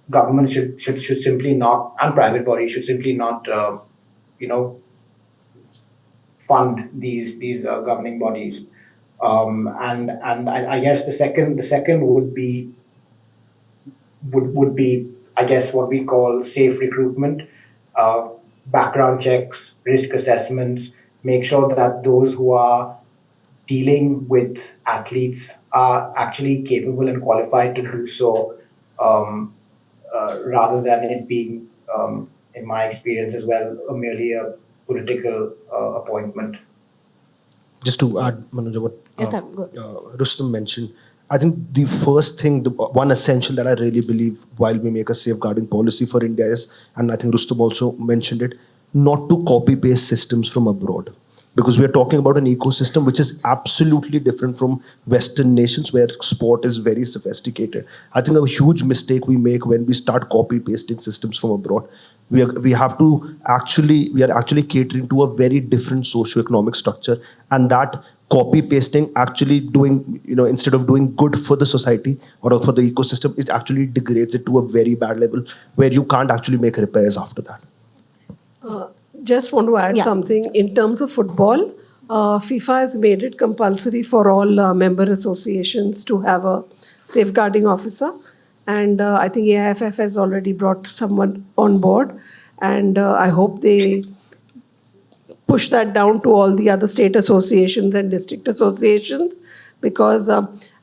Speaker 7: government should simply not, and private bodies should simply not fund these governing bodies. And I guess the second would be I guess what we call safe recruitment. background checks, risk assessments, make sure that those who are dealing with athletes are actually capable and qualified to do so, rather than it being, in my experience as well, merely a political appointment.
Speaker 6: Just to add, Manuja, what
Speaker 2: Yeah, good.
Speaker 6: Rustam mentioned, I think the first thing, the one essential that I really believe while we make a safeguarding policy for India is, and I think Rustam also mentioned it, not to copy paste systems from abroad. Because we are talking about an ecosystem which is absolutely different from Western nations where sport is very sophisticated. I think a huge mistake we make when we start copy pasting systems from abroad. We are actually catering to a very different socio-economic structure, and that copy pasting actually doing, instead of doing good for the society or for the ecosystem, it actually degrades it to a very bad level where you can't actually make repairs after that.
Speaker 5: Just want to add
Speaker 2: Yeah.
Speaker 5: something. In terms of football, FIFA has made it compulsory for all member associations to have a safeguarding officer. And I think AIFF has already brought someone on board. And I hope they push that down to all the other state associations and district associations, because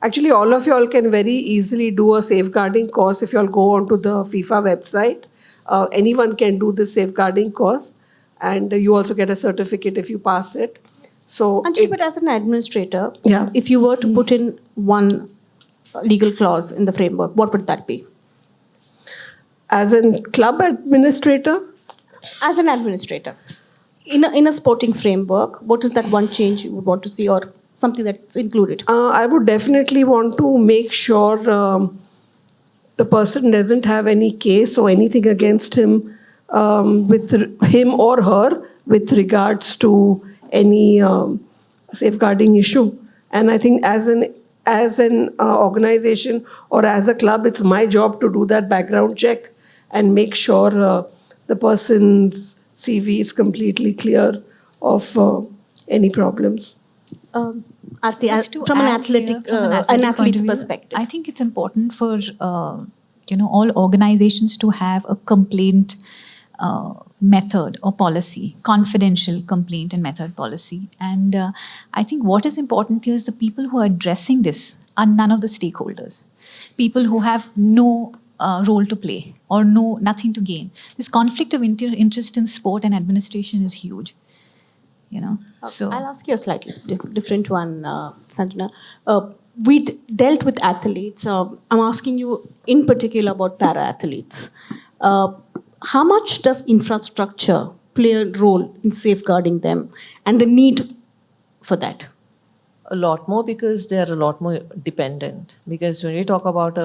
Speaker 5: actually all of y'all can very easily do a safeguarding course if y'all go onto the FIFA website. Anyone can do this safeguarding course, and you also get a certificate if you pass it. So
Speaker 2: Anjali, but as an administrator,
Speaker 5: Yeah.
Speaker 2: if you were to put in one legal clause in the framework, what would that be?
Speaker 5: as a club administrator,
Speaker 2: As an administrator, in a sporting framework, what is that one change you would want to see, or something that's included?
Speaker 5: I would definitely want to make sure the person doesn't have any case or anything against him, with him or her, with regards to any safeguarding issue. And I think as an organization or as a club, it's my job to do that background check and make sure the person's CV is completely clear of any problems.
Speaker 2: Arati,
Speaker 4: Just to
Speaker 2: from an
Speaker 4: add here,
Speaker 2: athletic,
Speaker 4: from
Speaker 2: an
Speaker 4: point
Speaker 2: athlete's
Speaker 4: of view,
Speaker 2: perspective.
Speaker 4: I think it's important for all organizations to have a complaint method or policy, confidential complaint and method policy. And I think what is important here is the people who are addressing this are none of the stakeholders, people who have no role to play or nothing to gain. This conflict of interest in sport and administration is huge. So
Speaker 2: I'll ask you a slightly different one, Sanjana. We dealt with athletes. I'm asking you in particular about para-athletes. How much does infrastructure play a role in safeguarding them and the need for that?
Speaker 3: A lot more, because they're a lot more dependent. Because when we talk about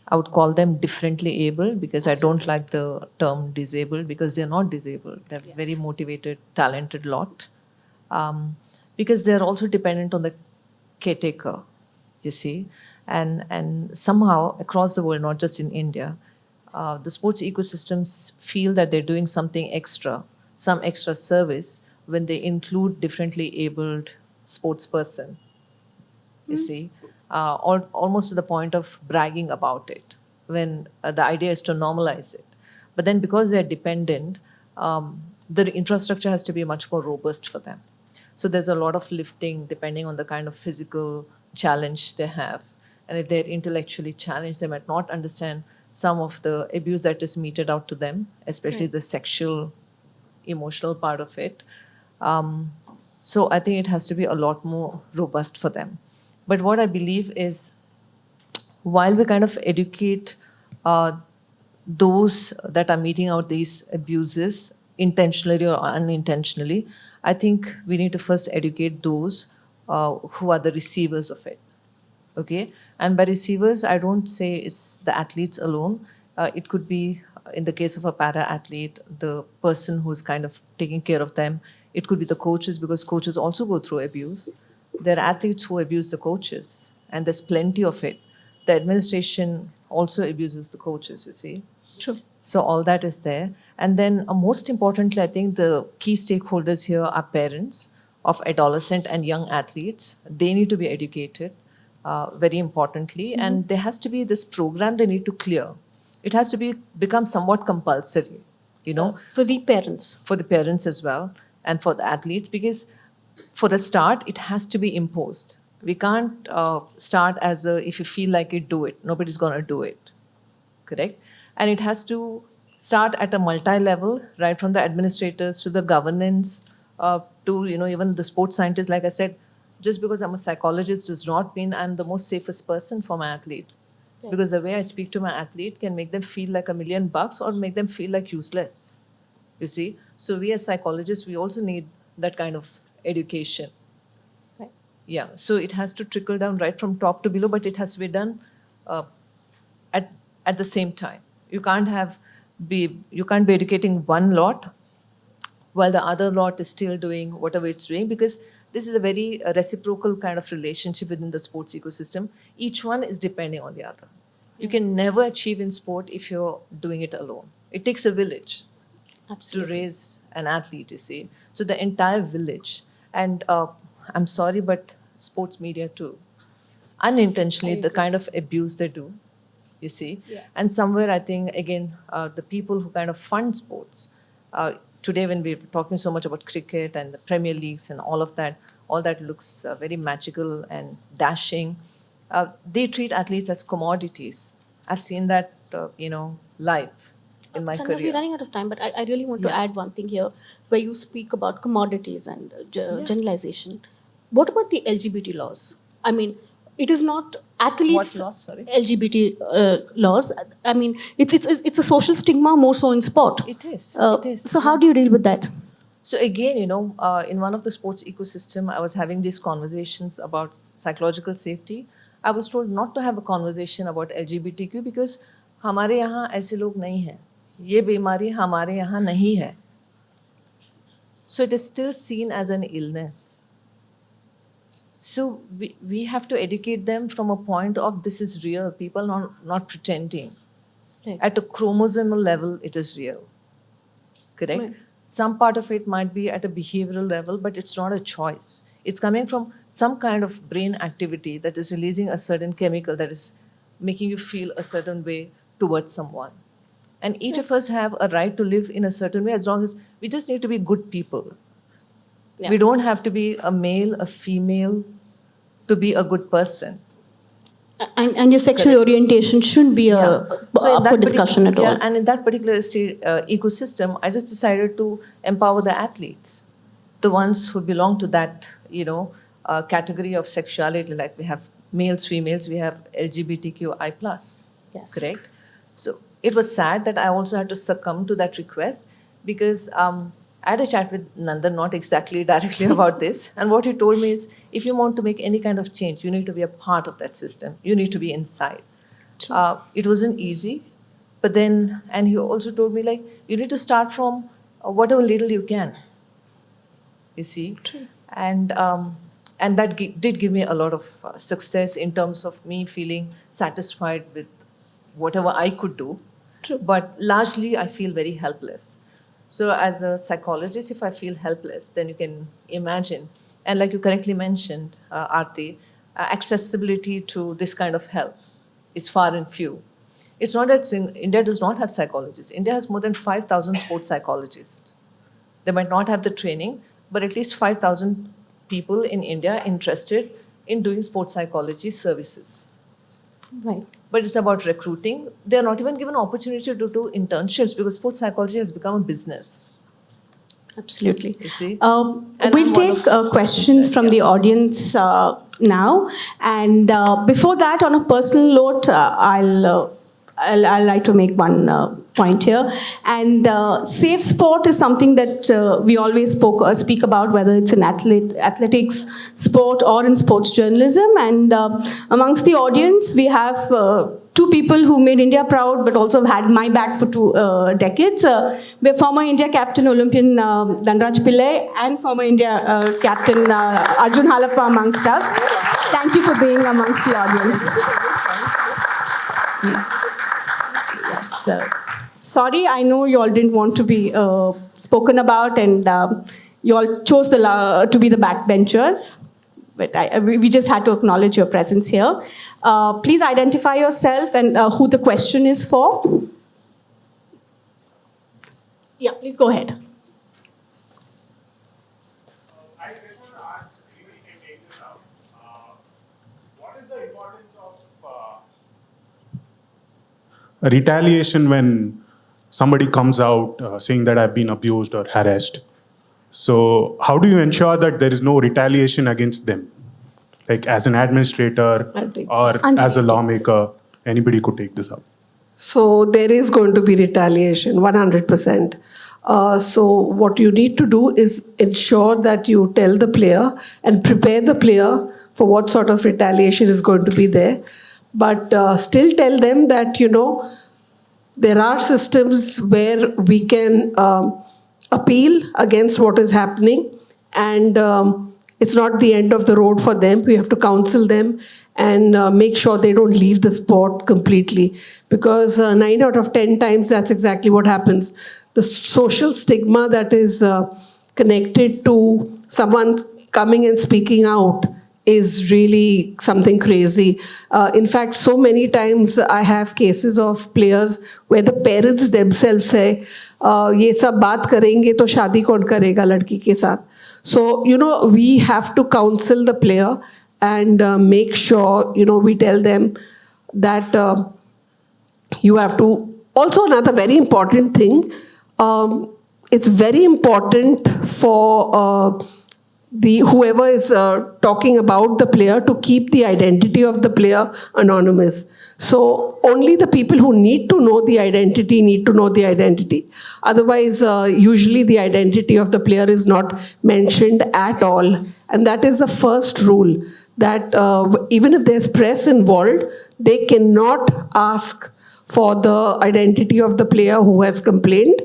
Speaker 3: I would call them differently abled, because I don't like the term disabled, because they're not disabled. They're very motivated, talented lot. Because they're also dependent on the caretaker, you see. And somehow across the world, not just in India, the sports ecosystems feel that they're doing something extra, some extra service when they include differently abled sports person, you see, almost to the point of bragging about it, when the idea is to normalize it. But then because they're dependent, the infrastructure has to be much more robust for them. So there's a lot of lifting depending on the kind of physical challenge they have. And if they're intellectually challenged, they might not understand some of the abuse that is meted out to them, especially the sexual, emotional part of it. So I think it has to be a lot more robust for them. But what I believe is, while we kind of educate those that are meting out these abuses, intentionally or unintentionally, I think we need to first educate those who are the receivers of it. Okay? And by receivers, I don't say it's the athletes alone. It could be, in the case of a para-athlete, the person who's kind of taking care of them. It could be the coaches, because coaches also go through abuse. There are athletes who abuse the coaches, and there's plenty of it. The administration also abuses the coaches, you see.
Speaker 2: True.
Speaker 3: So all that is there. And then most importantly, I think the key stakeholders here are parents of adolescent and young athletes. They need to be educated, very importantly. And there has to be this program they need to clear. It has to become somewhat compulsory.
Speaker 2: For the parents.
Speaker 3: for the parents as well, and for the athletes, because for a start, it has to be imposed. We can't start as a, if you feel like it, do it. Nobody's going to do it. Correct? And it has to start at a multi-level, right from the administrators to the governance, to, even the sports scientists. Like I said, just because I'm a psychologist does not mean I'm the most safest person for my athlete. Because the way I speak to my athlete can make them feel like $1 million or make them feel like useless. You see? So we as psychologists, we also need that kind of education.
Speaker 2: Right.
Speaker 3: Yeah. So it has to trickle down right from top to below, but it has to be done at the same time. You can't be educating one lot while the other lot is still doing whatever it's doing, because this is a very reciprocal kind of relationship within the sports ecosystem. Each one is depending on the other. You can never achieve in sport if you're doing it alone. It takes a village to raise an athlete, you see. So the entire village. And I'm sorry, but sports media too. Unintentionally, the kind of abuse they do, you see.
Speaker 2: Yeah.
Speaker 3: And somewhere, I think, again, the people who kind of fund sports, today when we're talking so much about cricket and the Premier Leagues and all that looks very magical and dashing. They treat athletes as commodities. I've seen that, live in my
Speaker 2: Sanjana,
Speaker 3: career.
Speaker 2: we're running out of time, but I really want to add one thing here, where you speak about commodities and generalization. What about the LGBT laws? I mean, it is not athletes.
Speaker 3: What laws, sorry?
Speaker 2: LGBT laws. I mean, it's a social stigma more so in sport.
Speaker 3: It is.
Speaker 2: So how do you deal with that?
Speaker 3: So again, in one of the sports ecosystem, I was having these conversations about psychological safety. I was told not to have a conversation about LGBTQ because हमारे यहाँ ऐसे लोग नहीं हैं. ये बीमारी हमारे यहाँ नहीं है. So it is still seen as an illness. So we have to educate them from a point of this is real. People not pretending.
Speaker 2: Right.
Speaker 3: At a chromosomal level, it is real. Correct?
Speaker 2: Right.
Speaker 3: Some part of it might be at a behavioral level, but it's not a choice. It's coming from some kind of brain activity that is releasing a certain chemical that is making you feel a certain way towards someone. And each of us have a right to live in a certain way, as long as we just need to be good people.
Speaker 2: Yeah.
Speaker 3: We don't have to be a male, a female to be a good person.
Speaker 2: And your sexual orientation shouldn't be up for discussion at all.
Speaker 3: Yeah, and in that particular ecosystem, I just decided to empower the athletes, the ones who belong to that, category of sexuality. Like we have males, females, we have LGBTQI+.
Speaker 2: Yes.
Speaker 3: Correct? So it was sad that I also had to succumb to that request because I had a chat with Nandan, not exactly directly about this. And what he told me is, if you want to make any kind of change, you need to be a part of that system. You need to be inside. It wasn't easy. But then, and he also told me, like, you need to start from whatever little you can. You see?
Speaker 2: True.
Speaker 3: And that did give me a lot of success in terms of me feeling satisfied with whatever I could do.
Speaker 2: True.
Speaker 3: But largely, I feel very helpless. So as a psychologist, if I feel helpless, then you can imagine. And like you correctly mentioned, Arati, accessibility to this kind of help is far and few. It's not that India does not have psychologists. India has more than 5,000 sports psychologists. They might not have the training, but at least 5,000 people in India interested in doing sports psychology services.
Speaker 2: Right.
Speaker 3: But it's about recruiting. They're not even given opportunity to do internships because sports psychology has become a business.
Speaker 2: Absolutely.
Speaker 3: You see?
Speaker 2: We'll
Speaker 3: I'm
Speaker 2: take questions from the audience now. And before that, on a personal note, I'll like to make one point here. And SafeSport is something that we always speak about, whether it's in athletics, sport, or in sports journalism. And amongst the audience, we have two people who made India proud, but also had my back for 2 decades. We're former India captain, Olympian Dhanraj Pillai, and former India captain Arjun Halappa amongst us. Thank you for being amongst the audience. Yes. Sorry, I know you all didn't want to be spoken about, and you all chose to be the backbenchers. But we just had to acknowledge your presence here. Please identify yourself and who the question is for. Yeah, please go ahead.
Speaker 8: I just want to ask, anybody can take this up. What is the importance of retaliation when somebody comes out saying that I've been abused or harassed? So, how do you ensure that there is no retaliation against them? Like as an administrator
Speaker 5: I'll take
Speaker 8: or
Speaker 5: this.
Speaker 8: as a
Speaker 2: Anjali,
Speaker 8: lawmaker, anybody could take this up.
Speaker 5: So there is going to be retaliation, 100%. So what you need to do is ensure that you tell the player and prepare the player for what sort of retaliation is going to be there. But still tell them that, there are systems where we can appeal against what is happening, and it's not the end of the road for them. We have to counsel them and make sure they don't leave the sport completely, because 9 out of 10 times that's exactly what happens. The social stigma that is connected to someone coming and speaking out is really something crazy. In fact, so many times I have cases of players where the parents themselves say, "ये सब बात करेंगे तो शादी कौन करेगा लड़की के साथ?" So, we have to counsel the player and make sure, we tell them that you have to. Also, another very important thing, it's very important for the whoever is talking about the player to keep the identity of the player anonymous. So only the people who need to know the identity need to know the identity. Otherwise, usually the identity of the player is not mentioned at all. And that is the first rule, that even if there's press involved, they cannot ask for the identity of the player who has complained.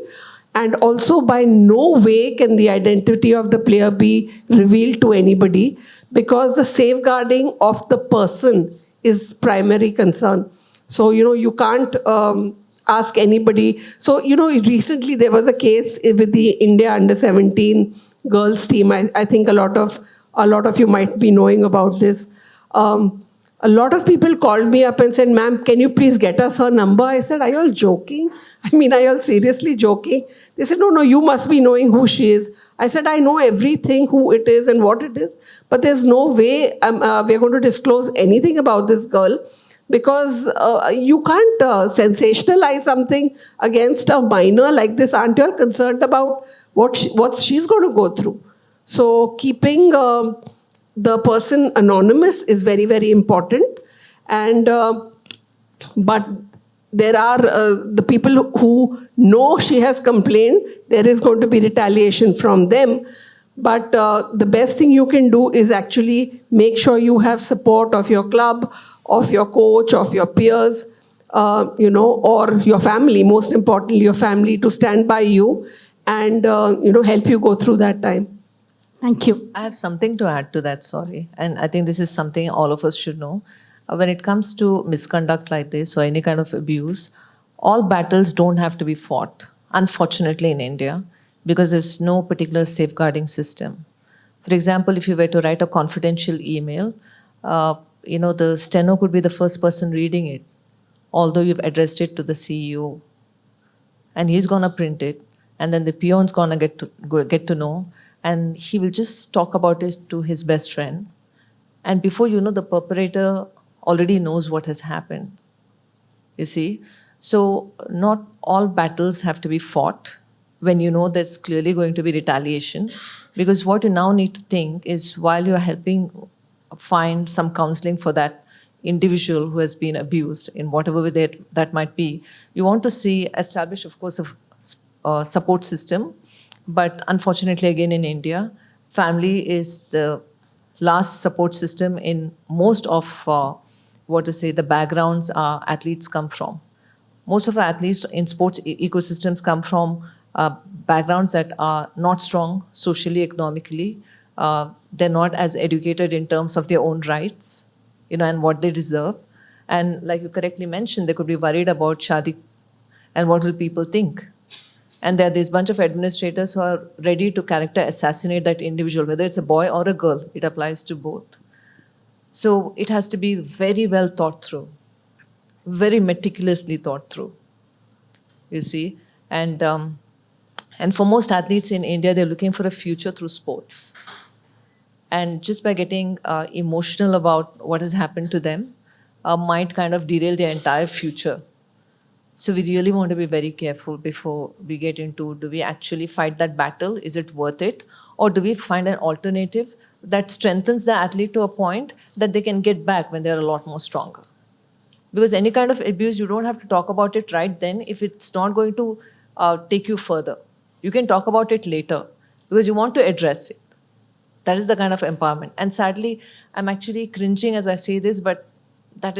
Speaker 5: And also, by no way can the identity of the player be revealed to anybody, because the safeguarding of the person is primary concern. So, you can't ask anybody. So, recently there was a case with the India under-17 girls team. I think a lot of you might be knowing about this. A lot of people called me up and said, "Ma'am, can you please get us her number?" I said, "Are you all joking? Are you all seriously joking?" They said, No, you must be knowing who she is." I said, "I know everything, who it is and what it is. But there's no way we're going to disclose anything about this girl, because you can't sensationalize something against a minor like this. Aren't you all concerned about what she's going to go through?" So keeping the person anonymous is very, very important. And but there are the people who know she has complained, there is going to be retaliation from them. But the best thing you can do is actually make sure you have support of your club, of your coach, of your peers, or your family, most importantly, your family, to stand by you and, help you go through that time.
Speaker 2: Thank you.
Speaker 3: I have something to add to that, sorry. And I think this is something all of us should know. When it comes to misconduct like this or any kind of abuse, all battles don't have to be fought, unfortunately, in India, because there's no particular safeguarding system. For example, if you were to write a confidential email, the steno could be the first person reading it, although you've addressed it to the CEO. And he's going to print it, and then the peon's going to get to know, and he will just talk about it to his best friend. And before you know, the perpetrator already knows what has happened. You see? So not all battles have to be fought when you know there's clearly going to be retaliation. Because what you now need to think is, while you're helping find some counseling for that individual who has been abused in whatever way that might be, you want to establish, of course, a support system. But unfortunately, again, in India, family is the last support system in most of the backgrounds our athletes come from. Most of our athletes in sports ecosystems come from backgrounds that are not strong socially, economically. They're not as educated in terms of their own rights, and what they deserve. And like you correctly mentioned, they could be worried about shadi and what will people think. And there are this bunch of administrators who are ready to character assassinate that individual, whether it's a boy or a girl. It applies to both. So it has to be very well thought through, very meticulously thought through, you see. And And for most athletes in India, they're looking for a future through sports. And just by getting emotional about what has happened to them might kind of derail their entire future. So we really want to be very careful before we get into, do we actually fight that battle? Is it worth it? Or do we find an alternative that strengthens the athlete to a point that they can get back when they're a lot more stronger? Because any kind of abuse, you don't have to talk about it right then if it's not going to take you further. You can talk about it later because you want to address it. That is the kind of empowerment. And sadly, I'm actually cringing as I say this, but that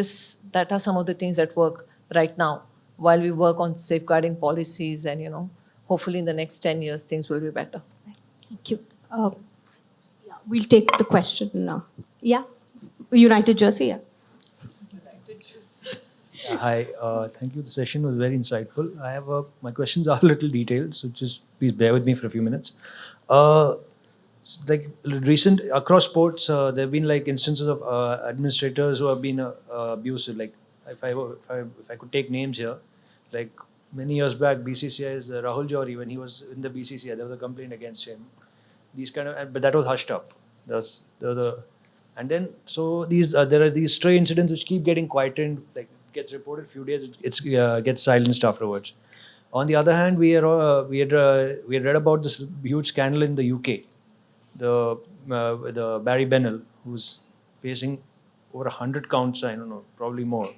Speaker 3: are some of the things that work right now while we work on safeguarding policies, and hopefully in the next 10 years things will be better.
Speaker 2: Thank you. We'll take the question now. Yeah, United Jersey. Yeah.
Speaker 9: Hi, thank you. The session was very insightful. My questions are a little detailed, so just please bear with me for a few minutes. Like recent across sports, there have been like instances of administrators who have been abusive. Like if I could take names here, like many years back, BCCI's Rahul Johri, when he was in the BCCI, there was a complaint against him. These but that was hushed up. And then so there are these stray incidents which keep getting quietened. Like gets reported, few days it gets silenced afterwards. On the other hand, we had read about this huge scandal in the UK. The Barry Bennell, who's facing over 100 counts, I don't know, probably more.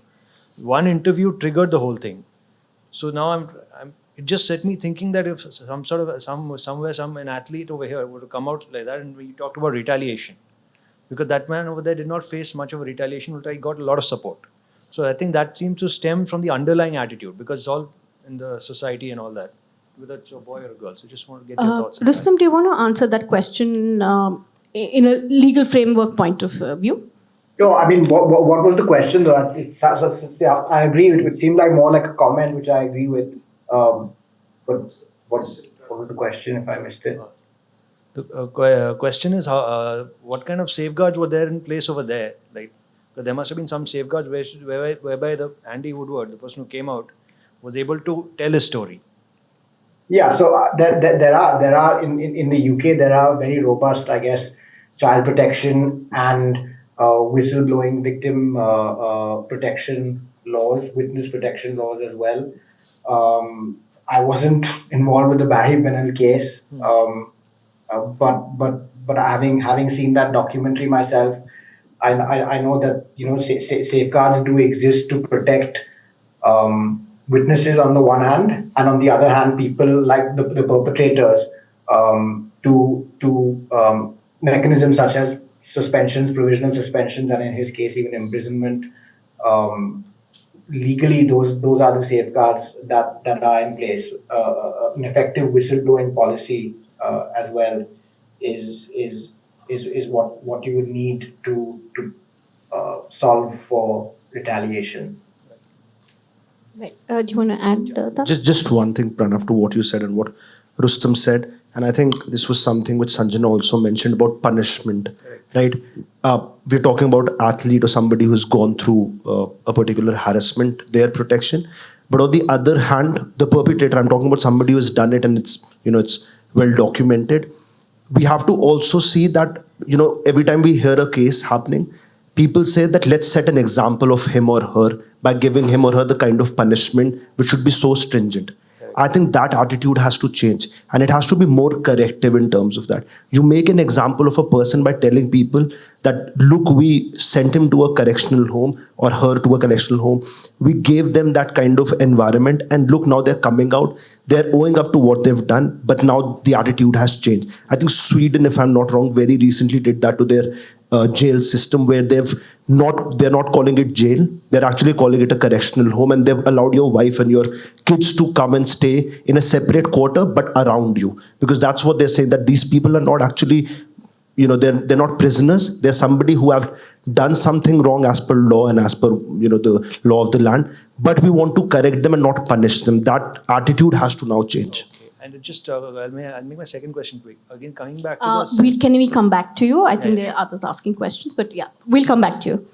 Speaker 9: One interview triggered the whole thing. So now it just set me thinking that if an athlete over here were to come out like that, and we talked about retaliation, because that man over there did not face much of a retaliation, but he got a lot of support. So I think that seems to stem from the underlying attitude, because it's all in the society and all that, whether it's a boy or a girl. So just want to get your thoughts on
Speaker 2: Rustam, do you want to answer that question in a legal framework point of view?
Speaker 7: No, I mean, what was the question though? I agree. It would seem like more like a comment, which I agree with. But what was the question if I missed it?
Speaker 9: The question is what kind of safeguards were there in place over there? Like, there must have been some safeguards whereby the Andy Woodward, the person who came out, was able to tell his story.
Speaker 7: Yeah, so there are in the UK there are very robust, I guess, child protection and whistleblowing victim protection laws, witness protection laws as well. I wasn't involved with the Barry Bennell case, but having seen that documentary myself, I know that safeguards do exist to protect witnesses on the one hand, and on the other hand, people like the perpetrators to mechanisms such as suspensions, provisional suspensions, and in his case, even imprisonment. Legally, those are the safeguards that are in place. An effective whistleblowing policy as well is what you would need to solve for retaliation.
Speaker 2: Right. Do you want to add that?
Speaker 6: Just one thing, Pranav, to what you said and what Rustam said. And I think this was something which Sanjana also mentioned about punishment, right? We're talking about athlete or somebody who's gone through a particular harassment, their protection. But on the other hand, the perpetrator, I'm talking about somebody who's done it and it's well documented. We have to also see that, every time we hear a case happening, people say that let's set an example of him or her by giving him or her the kind of punishment which should be so stringent. I think that attitude has to change, and it has to be more corrective in terms of that. You make an example of a person by telling people that, look, we sent him to a correctional home or her to a correctional home. We gave them that kind of environment, and look, now they're coming out. They're owing up to what they've done, but now the attitude has changed. I think Sweden, if I'm not wrong, very recently did that to their jail system, where they're not calling it jail, they're actually calling it a correctional home, and they've allowed your wife and your kids to come and stay in a separate quarter but around you, because that's what they're saying, that these people are not actually, they're not prisoners, they're somebody who have done something wrong as per law and as per the law of the land, but we want to correct them and not punish them. That attitude has to now change.
Speaker 9: And just, I'll make my second question quick. Again, coming back to this.
Speaker 2: Can we come back to you? I think there are others asking questions, but yeah, we'll come back to you.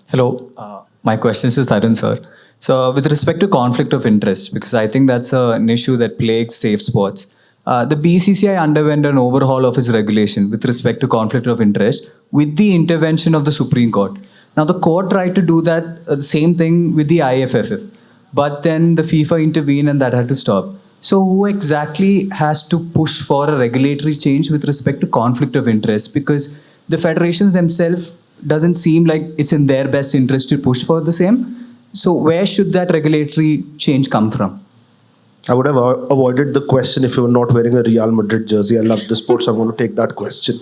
Speaker 10: Hello, my question is Tarun, sir. So, with respect to conflict of interest, because I think that's an issue that plagues safe sports, the BCCI underwent an overhaul of its regulation with respect to conflict of interest with the intervention of the Supreme Court. Now, the court tried to do that the same thing with the IFFF, but then the FIFA intervened and that had to stop. So, who exactly has to push for a regulatory change with respect to conflict of interest? Because the federations themselves doesn't seem like it's in their best interest to push for the same. So where should that regulatory change come from?
Speaker 6: I would have avoided the question if you were not wearing a Real Madrid jersey. I love the sport, so I'm going to take that question.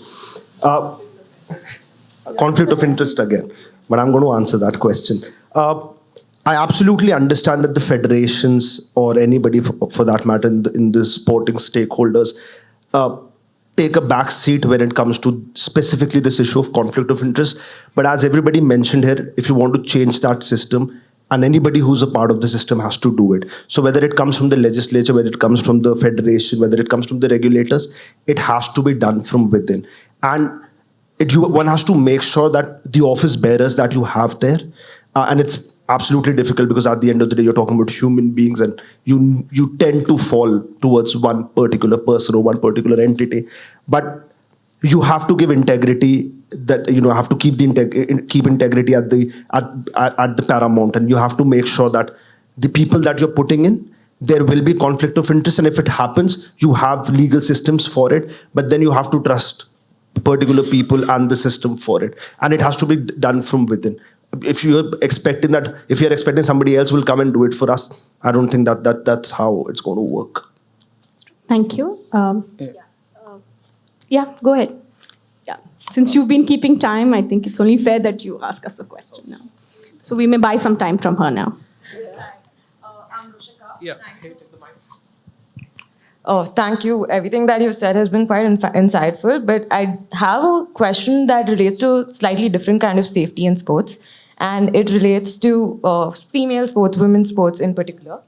Speaker 6: Conflict of interest again, but I'm going to answer that question. I absolutely understand that the federations or anybody for that matter in the sporting stakeholders take a back seat when it comes to specifically this issue of conflict of interest. But as everybody mentioned here, if you want to change that system, and anybody who's a part of the system has to do it. So whether it comes from the legislature, whether it comes from the federation, whether it comes from the regulators, it has to be done from within. And one has to make sure that the office bearers that you have there, and it's absolutely difficult because at the end of the day, you're talking about human beings and you tend to fall towards one particular person or one particular entity. But you have to give integrity, that have to keep integrity at the paramount, and you have to make sure that the people that you're putting in, there will be conflict of interest, and if it happens, you have legal systems for it, but then you have to trust particular people and the system for it, and it has to be done from within. If you're expecting somebody else will come and do it for us, I don't think that's how it's going to work.
Speaker 2: Thank you. Yeah, go ahead. Yeah, since you've been keeping time, I think it's only fair that you ask us a question now. So we may buy some time from her now.
Speaker 11: Yeah. Oh, thank you. Everything that you've said has been quite insightful, but I have a question that relates to slightly different kind of safety in sports, and it relates to female sports, women's sports in particular.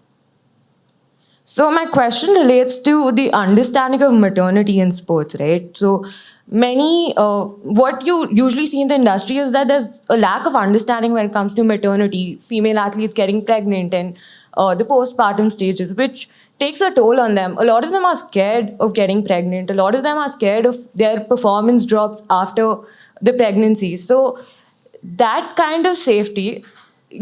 Speaker 11: So my question relates to the understanding of maternity in sports, right? So what you usually see in the industry is that there's a lack of understanding when it comes to maternity, female athletes getting pregnant and the postpartum stages, which takes a toll on them. A lot of them are scared of getting pregnant. A lot of them are scared of their performance drops after the pregnancy. So that kind of safety,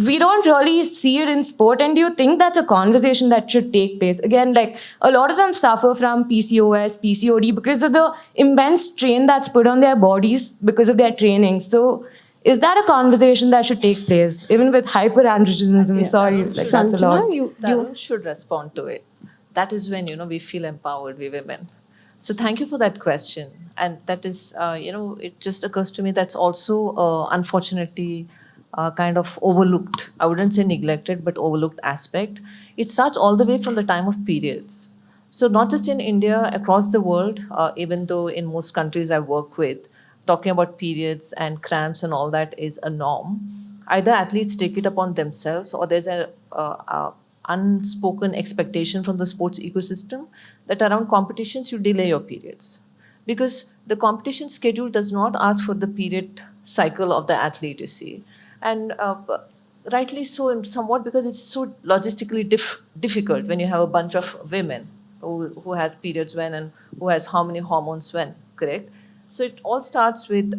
Speaker 11: we don't really see it in sport. And do you think that's a conversation that should take place? Again, like a lot of them suffer from PCOS, PCOD because of the immense strain that's put on their bodies because of their training. So is that a conversation that should take place? Even with hyperandrogenism,
Speaker 3: Yeah.
Speaker 11: sorry, like that's a lot.
Speaker 3: Tarun should respond to it. That is when, we feel empowered, we women. So thank you for that question. And that is, it just occurs to me that's also, unfortunately, kind of overlooked. I wouldn't say neglected, but overlooked aspect. It starts all the way from the time of periods. So not just in India, across the world, even though in most countries I work with, talking about periods and cramps and all that is a norm. Either athletes take it upon themselves or there's a unspoken expectation from the sports ecosystem that around competitions you delay your periods. Because the competition schedule does not ask for the period cycle of the athlete, you see. And rightly so, and somewhat because it's so logistically difficult when you have a bunch of women who has periods when and who has how many hormones when, correct? So it all starts with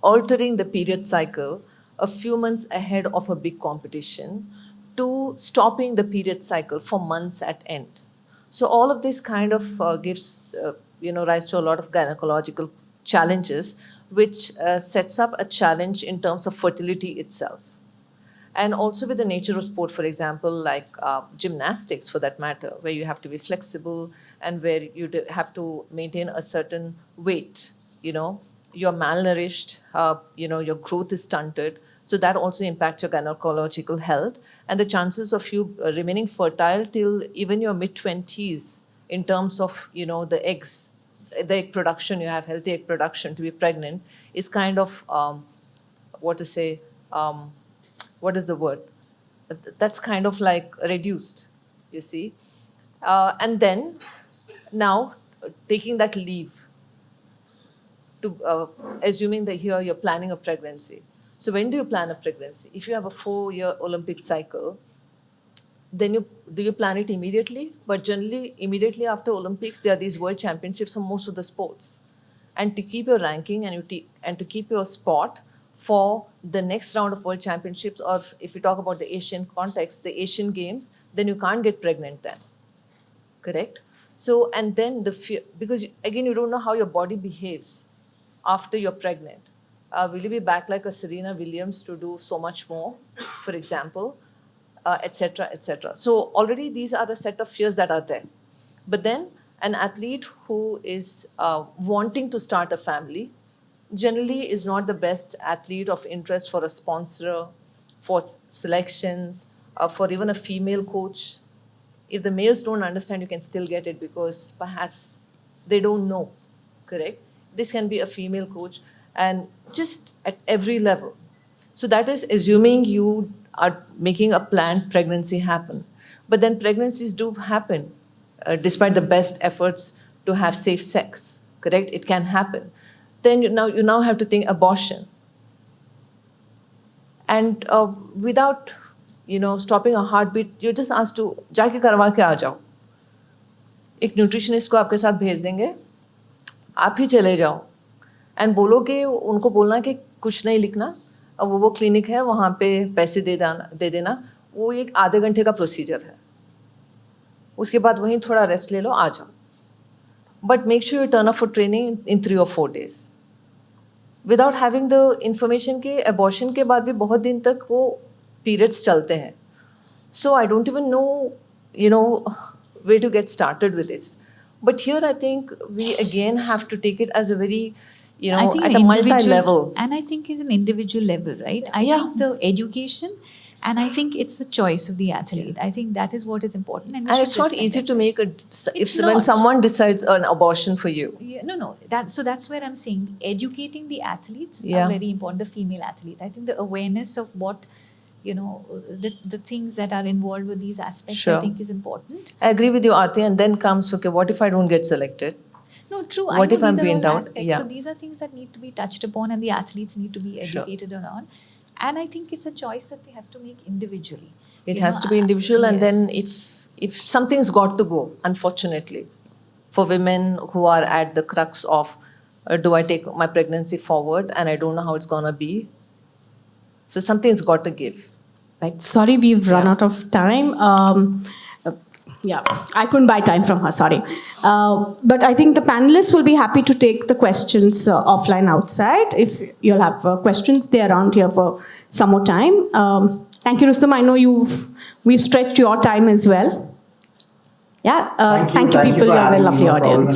Speaker 3: altering the period cycle a few months ahead of a big competition to stopping the period cycle for months at end. So all of this kind of gives rise to a lot of gynecological challenges, which sets up a challenge in terms of fertility itself. And also with the nature of sport, for example, like gymnastics for that matter, where you have to be flexible and where you have to maintain a certain weight, you're malnourished, your growth is stunted. So that also impacts your gynecological health and the chances of you remaining fertile till even your mid-20s in terms of, the eggs, the egg production, you have healthy egg production to be pregnant is kind of, what is the word? That's kind of like reduced, you see. And then now taking that leave to assuming that here you're planning a pregnancy. So when do you plan a pregnancy? If you have a 4-year Olympic cycle, then do you plan it immediately? But generally, immediately after Olympics, there are these world championships for most of the sports. And to keep your ranking and to keep your spot for the next round of world championships, or if you talk about the Asian context, the Asian Games, then you can't get pregnant then. Correct? So, and then the fear, because again, you don't know how your body behaves after you're pregnant. Will you be back like a Serena Williams to do so much more, for example, etc., etc. So already these are a set of fears that are there. But then an athlete who is wanting to start a family generally is not the best athlete of interest for a sponsor, for selections, for even a female coach. If the males don't understand, you can still get it because perhaps they don't know, correct? This can be a female coach and just at every level. So that is assuming you are making a planned pregnancy happen. But then pregnancies do happen despite the best efforts to have safe sex, correct? It can happen. Then you now have to think abortion. And without stopping a heartbeat, you're just asked to जाके करवा के आ जाओ. एक nutritionist को आपके साथ भेज देंगे, आप ही चले जाओ एंड बोलो कि उनको बोलना कि कुछ नहीं लिखना, अब वो क्लिनिक है वहाँ पे पैसे दे देना, वो एक आधे घंटे का प्रोसीजर है, उसके बाद वहीं थोड़ा रेस्ट ले लो, आ जाओ. But make sure U turn up for training in 3 or 4 days. Without having the information के एबॉर्शन के बाद भी बहुत दिन तक वो पीरियड्स चलते हैं. So I don't even know where to get started with this. But here I think we again have to take it as a very,
Speaker 4: I think
Speaker 3: at a multi-level.
Speaker 4: And I think it's an individual level, right? I think the education, and I think it's the choice of the athlete. I think that is what is important. And
Speaker 3: it's not easy to make when someone decides an abortion for you.
Speaker 4: Yeah, no. So that's where I'm saying educating the athletes are very important, the female athletes. I think the awareness of what, the things that are involved with these aspects, I think is important.
Speaker 3: I agree with you, Arati. And then comes, okay, what if I don't get selected?
Speaker 4: No, true.
Speaker 3: What if I'm being down?
Speaker 4: So these are things that need to be touched upon and the athletes need to be educated on. And I think it's a choice that they have to make individually.
Speaker 3: It has to be individual. And then if something's got to go, unfortunately, for women who are at the crux of, do I take my pregnancy forward and I don't know how it's going to be? So something's got to give.
Speaker 2: Right. Sorry, we've run out of time. I couldn't buy time from her, sorry. But I think the panelists will be happy to take the questions offline outside. If you'll have questions, they're around here for some more time. Thank you, Rustam. I know we've stretched your time as well. Yeah, thank you people. You have a lovely audience.